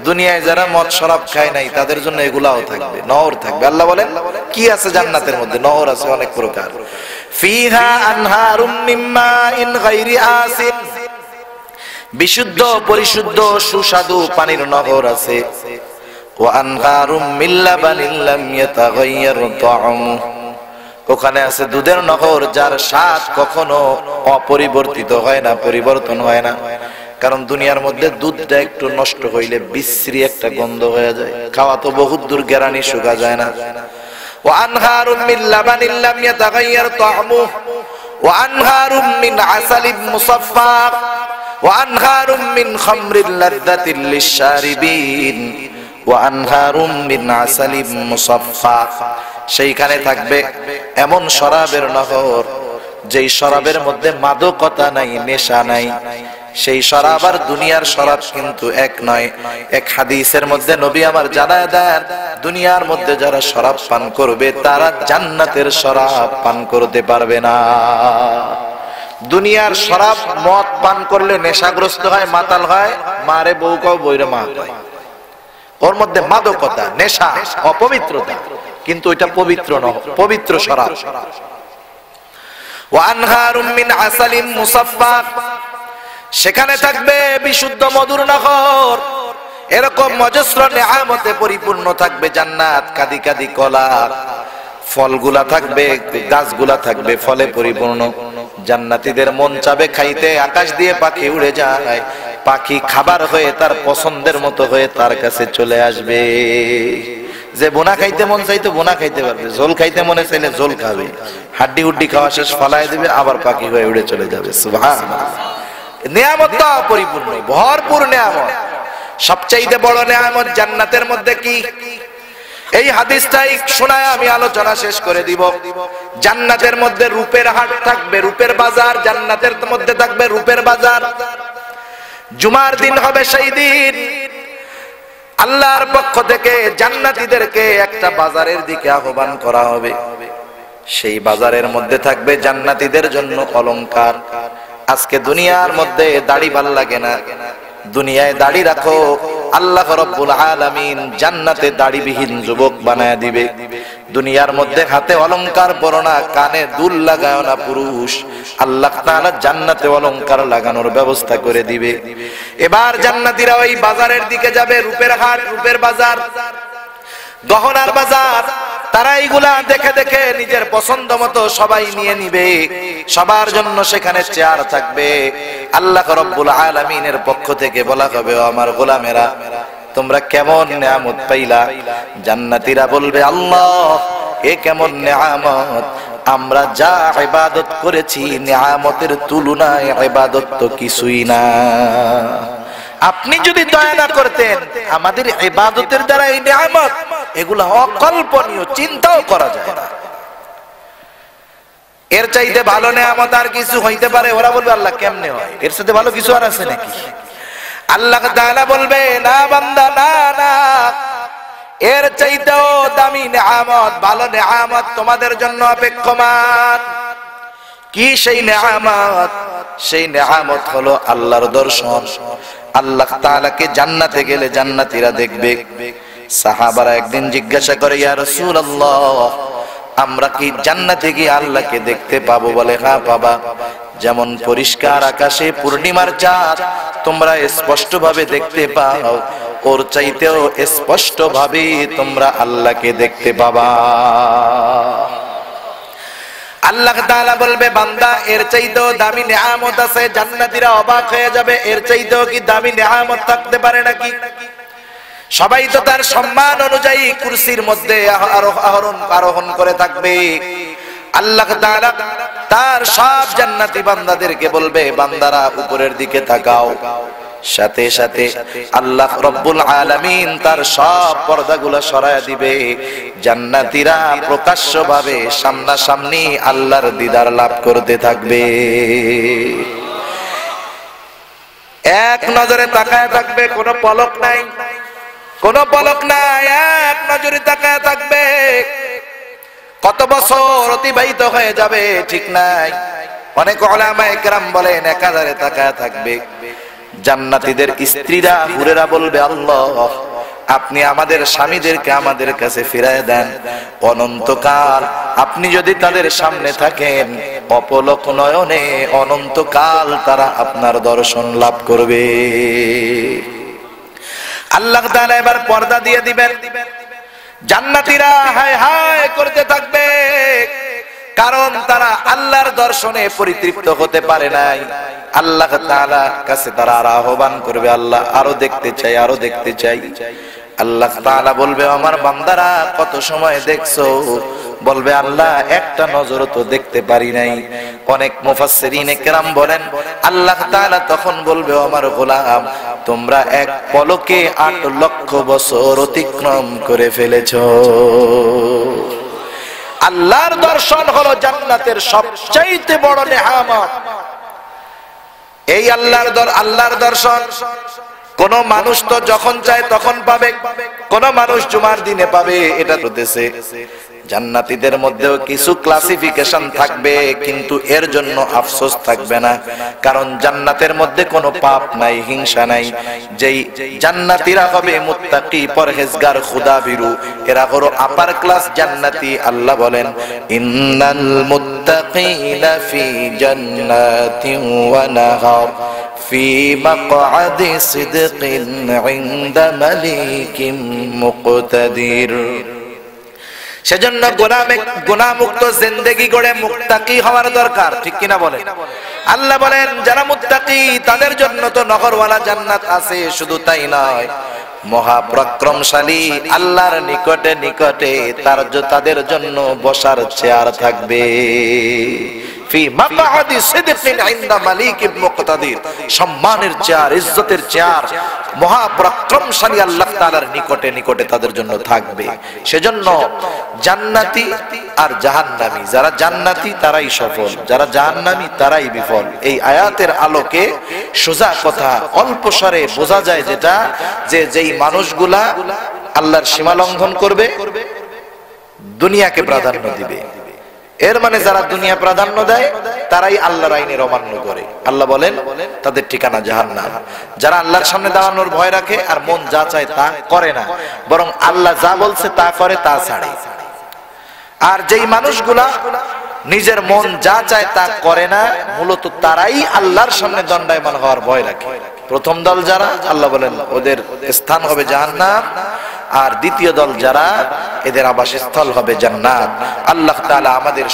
দুনিয়ায় যারা মদ শরাব খায় নাই তাদের জন্য এগুলাও থাকবে, নহর থাকবে। আল্লাহ বলেন কি আছে জান্নাতের মধ্যে? নহর আছে অনেক প্রকার। ফিহা আনহারুম মিন মাইন গায়রি আসিন, বিশুদ্ধ পরিশুদ্ধ সুস্বাদু পানির নহর আছে। ওয়া আনহারুম মিন লাবানিন লাম ইয়াতাগায়্যার তা'আমু, ওখানে আছে দুধের নহর যার স্বাদ কখনো অপরিবর্তিত হয় না, পরিবর্তন হয় না। কারণ দুনিয়ার মধ্যে দুধটা একটু নষ্ট হইলে বিশ্রী একটা গন্ধ হয়ে যায়, খাওয়া তো বহুত দূর, গেরানি শুকা যায় না। ওয়া আনহারুম মিন লাবানিন লাম ইয়াতাগায়্যার তা'আমু ওয়া আনহারুম মিন আসালিন মুসাফফা ওয়া আনহারুম মিন খামরিন লাযযাতিন লিশ-শারিবিন ওয়া আনহারুম মিন আসালিন মুসাফফা। সেইখানে থাকবে এমন শরাবের নহর যেই শরাবের মধ্যে মাদকতা নাই, নেশা নাই। সেই শরাব আর দুনিয়ার শরাব কিন্তু এক নয়। এক হাদিসের মধ্যে নবী আমার জানায় দেন, দুনিয়ার মধ্যে যারা শরাব পান করবে তারা জান্নাতের শরাব পান করতে পারবে না। দুনিয়ার শরাব, মদ পান করলে নেশাগ্রস্ত হয়, মাতাল হয়, মারে বউ কাও বইরে মা হয়। ওর মধ্যে মাদকতা, নেশা, অপবিত্রতা, কিন্তু এটা পবিত্র নয়, পবিত্র শরাব। ওয়া আনহারুম মিন আসালিন মুসাফফা, সেখানে থাকবে বিশুদ্ধ মধুর নহর। এরকম অজস্র নিয়ামতে পরিপূর্ণ থাকবে জান্নাত। কাদি কাদি কলা, ফলগুলা থাকবে, গাছগুলা থাকবে ফলে পরিপূর্ণ। জান্নাতীদের মন চাবে খাইতে, আকাশ দিয়ে পাখি উড়ে যায়, পাখি খাবার হয়ে তার পছন্দের মতো হয়ে তার কাছে চলে আসবে। যে বোনা খাইতে মন চাইতো বোনা খাইতে পারবে, ঝোল খাইতে মনে চাইলে ঝোল খাবে, হাড্ডি হুড্ডি খাওয়া শেষ ফলাই দিবে, আবার পাখি হয়ে উড়ে চলে যাবে। সুবহানাল্লাহ। নিয়ামতটা পরিপূর্ণ, ভরপুর নিয়ামত। সবচাইতে বড় নিয়ামত জান্নাতের মধ্যে কি? এই হাদিসটাই শোনায় আমি আলোচনা শেষ করে দিব। জান্নাতের মধ্যে রূপের হাট থাকবে, রূপের বাজার। জান্নাতের মধ্যে থাকবে রূপের বাজার। জুমার দিন হবে সেই দিন আল্লাহর পক্ষ থেকে জান্নাতীদেরকে একটা বাজারের দিকে আহ্বান করা হবে। সেই বাজারের মধ্যে থাকবে জান্নাতীদের জন্য অলংকার, আজকে দুনিয়ার মধ্যে দাড়ি ভাল লাগে না, দুনিয়ায় দাড়ি রাখো, আল্লাহ রাব্বুল আলামিন জান্নাতে দাড়িবিহীন যুবক বানায় দিবে। দুনিয়ার মধ্যে হাতে অলংকার পরো না, কানে দুল লাগাও না পুরুষ, আল্লাহ তাআলা জান্নাতে অলংকার লাগানোর ব্যবস্থা করে দিবে। এবার জান্নাতীরা ওই বাজারের দিকে যাবে, রূপের হাট, রূপের বাজার, গহনার বাজার। তারা এইগুলা দেখে দেখে নিজের পছন্দ মতো সবাই নিয়ে নিবে, সবার জন্য সেখানে চেয়ার থাকবে। আল্লাহ রাব্বুল আলামিনের পক্ষ থেকে বলা হবে, ও আমার গোলামেরা, তোমরা কেমন নিয়ামত পাইলা? জান্নাতীরা বলবে, আল্লাহ এ কেমন নিয়ামত, আমরা যা ইবাদত করেছি নিয়ামতের তুলনায় ইবাদত তো কিছুই না। আপনি যদি দয়া না করতেন, আমাদের ইবাদতের দ্বারা এই নিয়ামত, এগুলো অকল্পনীয়, চিন্তাও করা যায় না। এর চাইতে ভালো নিয়ামত আর কিছু হইতে পারে? ওরা বলবে, আল্লাহ কেমনে হয়, এর সাথে ভালো কিছু আর আছে নাকি? আল্লাহ তাআলা বলবে, না বান্দা, না না, এর চাইতেও দামি নিয়ামত, ভালো নিয়ামত তোমাদের জন্য অপেক্ষমান। কি সেই নিয়ামত? সেই নিয়ামত হলো আল্লাহর দর্শন। আল্লাহ তাআলাকে জান্নাতে গেলে জান্নাতীরা দেখবে। সাহাবারা একদিন জিজ্ঞাসা করে, ইয়া রাসূলুল্লাহ, আমরা কি জান্নাতে গিয়ে আল্লাহকে দেখতে পাবো? বলে, হ্যাঁ পাবা। যেমন পরিষ্কার আকাশে পূর্ণিমার চাঁদ তোমরা স্পষ্ট ভাবে দেখতে পাও, ওর চাইতেও স্পষ্ট ভাবে তোমরা আল্লাহকে দেখতে পাবা। আল্লাহ তাআলা বলবে, বান্দা এর চাইতেও দামি নিয়ামত আছে। জান্নাতীরা অবাক হয়ে যাবে, এর চাইতেও কি দামি নিয়ামত থাকতে পারে নাকি? সবাই তো তার সম্মান অনুযায়ী কুরসির মধ্যে আরোহণ করে থাকবে। আল্লাহ তাআলা তার সব জান্নাতি বান্দাদেরকে বলবে, বান্দারা উপরের দিকে তাকাও। সাথে সাথে আল্লাহ রাব্বুল আলামিন তার সব পর্দাগুলো সরায়া দিবে। জান্নাতীরা প্রকাশ্যভাবে সামনাসামনি আল্লাহর দিদার লাভ করতে থাকবে। এক নজরে তাকায় থাকবে, কোনো পলক নাই, কোনো পলক নাই, এক নজরে তাকায় থাকবে। কত বছর অতিবাহিত হয়ে যাবে ঠিক নাই। অনেক উলামায়ে কেরাম বলেন, একাধারে তাকায় থাকবে। জান্নাতীদের স্ত্রীরা, হুরেরা বলবে, আল্লাহ আপনি আমাদের স্বামীদেরকে আমাদের কাছে ফিরায় দেন। অনন্তকাল আপনি যদি তাদের সামনে থাকেন, অপলক নয়নে অনন্তকাল তারা আপনার দর্শন লাভ করবে। আল্লাহ তাআলা এবার পর্দা দিয়ে দিবেন। জান্নাতীরা হায় হায় করতে থাকবে, কারণ তারা আল্লাহর দর্শনে পরিতৃপ্ত হতে পারে নাই। আল্লাহ তাআলার কাছে তারা আহ্বান করবে, আল্লাহ আরো দেখতে চাই, আরো দেখতে চাই। আল্লাহ তাআলা বলবে, আমার বান্দারা কত সময় দেখছো? বলবে, আল্লাহ একটা নজর তো দেখতে পারি নাই। অনেক মুফাসসিরিনে কেরাম বলেন, আল্লাহ তাআলা তখন বলবে, আমার গোলাম তোমরা এক পলকে ৮ লক্ষ বছর অতিক্রম করে ফেলেছো। আল্লাহর দর্শন হলো জান্নাতের সবচাইতে বড় নেয়ামত। এই আল্লাহর দর্শন কোন মানুষ তো যখন চায় তখন পাবে, কোন মানুষ জুমার দিনে পাবে, এটা হতেছে। জান্নাতীদের মধ্যেও কিছু ক্লাসিফিকেশন থাকবে, কিন্তু এর জন্য আফসোস থাকবে না, কারণ জান্নাতের মধ্যে কোনো পাপ নাই, হিংসা নাই। যেই জান্নাতীরা হবে মুত্তাকি, পরহেজগার, খুদাভীরু, এরা হলো আপার ক্লাস জান্নাতি। আল্লাহ বলেন, ইন্নাল মুত্তাকিনা ফি জান্নাতিন ওয়া নাহার ফি মাকআদি সিদকিন ইনদা মালিকিন মুকতাদির। সেজন্য গুনাহমুক্ত জিন্দেগি গড়ে মুত্তাকি হওয়ার দরকার, ঠিক কিনা বলেন? আল্লাহ বলেন, যারা মুত্তাকি তাদের জন্য তো নহরওয়ালা জান্নাত আছে। শুধু তাই নয়, মহাপরাক্রমশালী আল্লাহর নিকটে নিকটে তাদের জন্য বসার চেয়ার থাকবে। ফি মাকআদি সিদকিন ইনদা মালিকিন মুকতাদির, সম্মানের চেয়ার, ইজ্জতের চেয়ার মহাপরাক্রমশালী আল্লাহ তাআলার নিকটে নিকটে তাদের জন্য থাকবে। সেজন্য জান্নাতি আর জাহান্নামী, যারা জান্নাতি তারাই সফল, যারা জাহান্নামী তারাই বিফল। এই আয়াতের আলোকে সোজা কথা অল্প স্বরে বোঝা যায় যেটা, যে যেই মানুষগুলা আল্লাহর সীমা লঙ্ঘন করবে, দুনিয়াকে প্রাধান্য দিবে, এর মানে যারা দুনিয়া প্রাধান্য দেয় তারাই আল্লাহর আইনের অমান্য করে। আল্লাহ বলেন তাদের ঠিকানা জাহান্নাম। যারা আল্লাহর সামনে দাঁড়ানোর ভয় রাখে আর মন যা চায় তা করে না, বরং আল্লাহ যা বলছে তা করে, তা ছাড়ে। আর যেই মানুষগুলা নিজের মন যা চায় তা করে না, মূলত তারাই আল্লাহর সামনে দণ্ডায়মান হওয়ার ভয় রাখে। প্রথম দল যারা, আল্লাহ বলেন ওদের স্থান হবে জাহান্নাম, আর দ্বিতীয় দল যারা, এদের আবাসস্থল হবে জান্নাত। আল্লাহ তাআলা আমাদের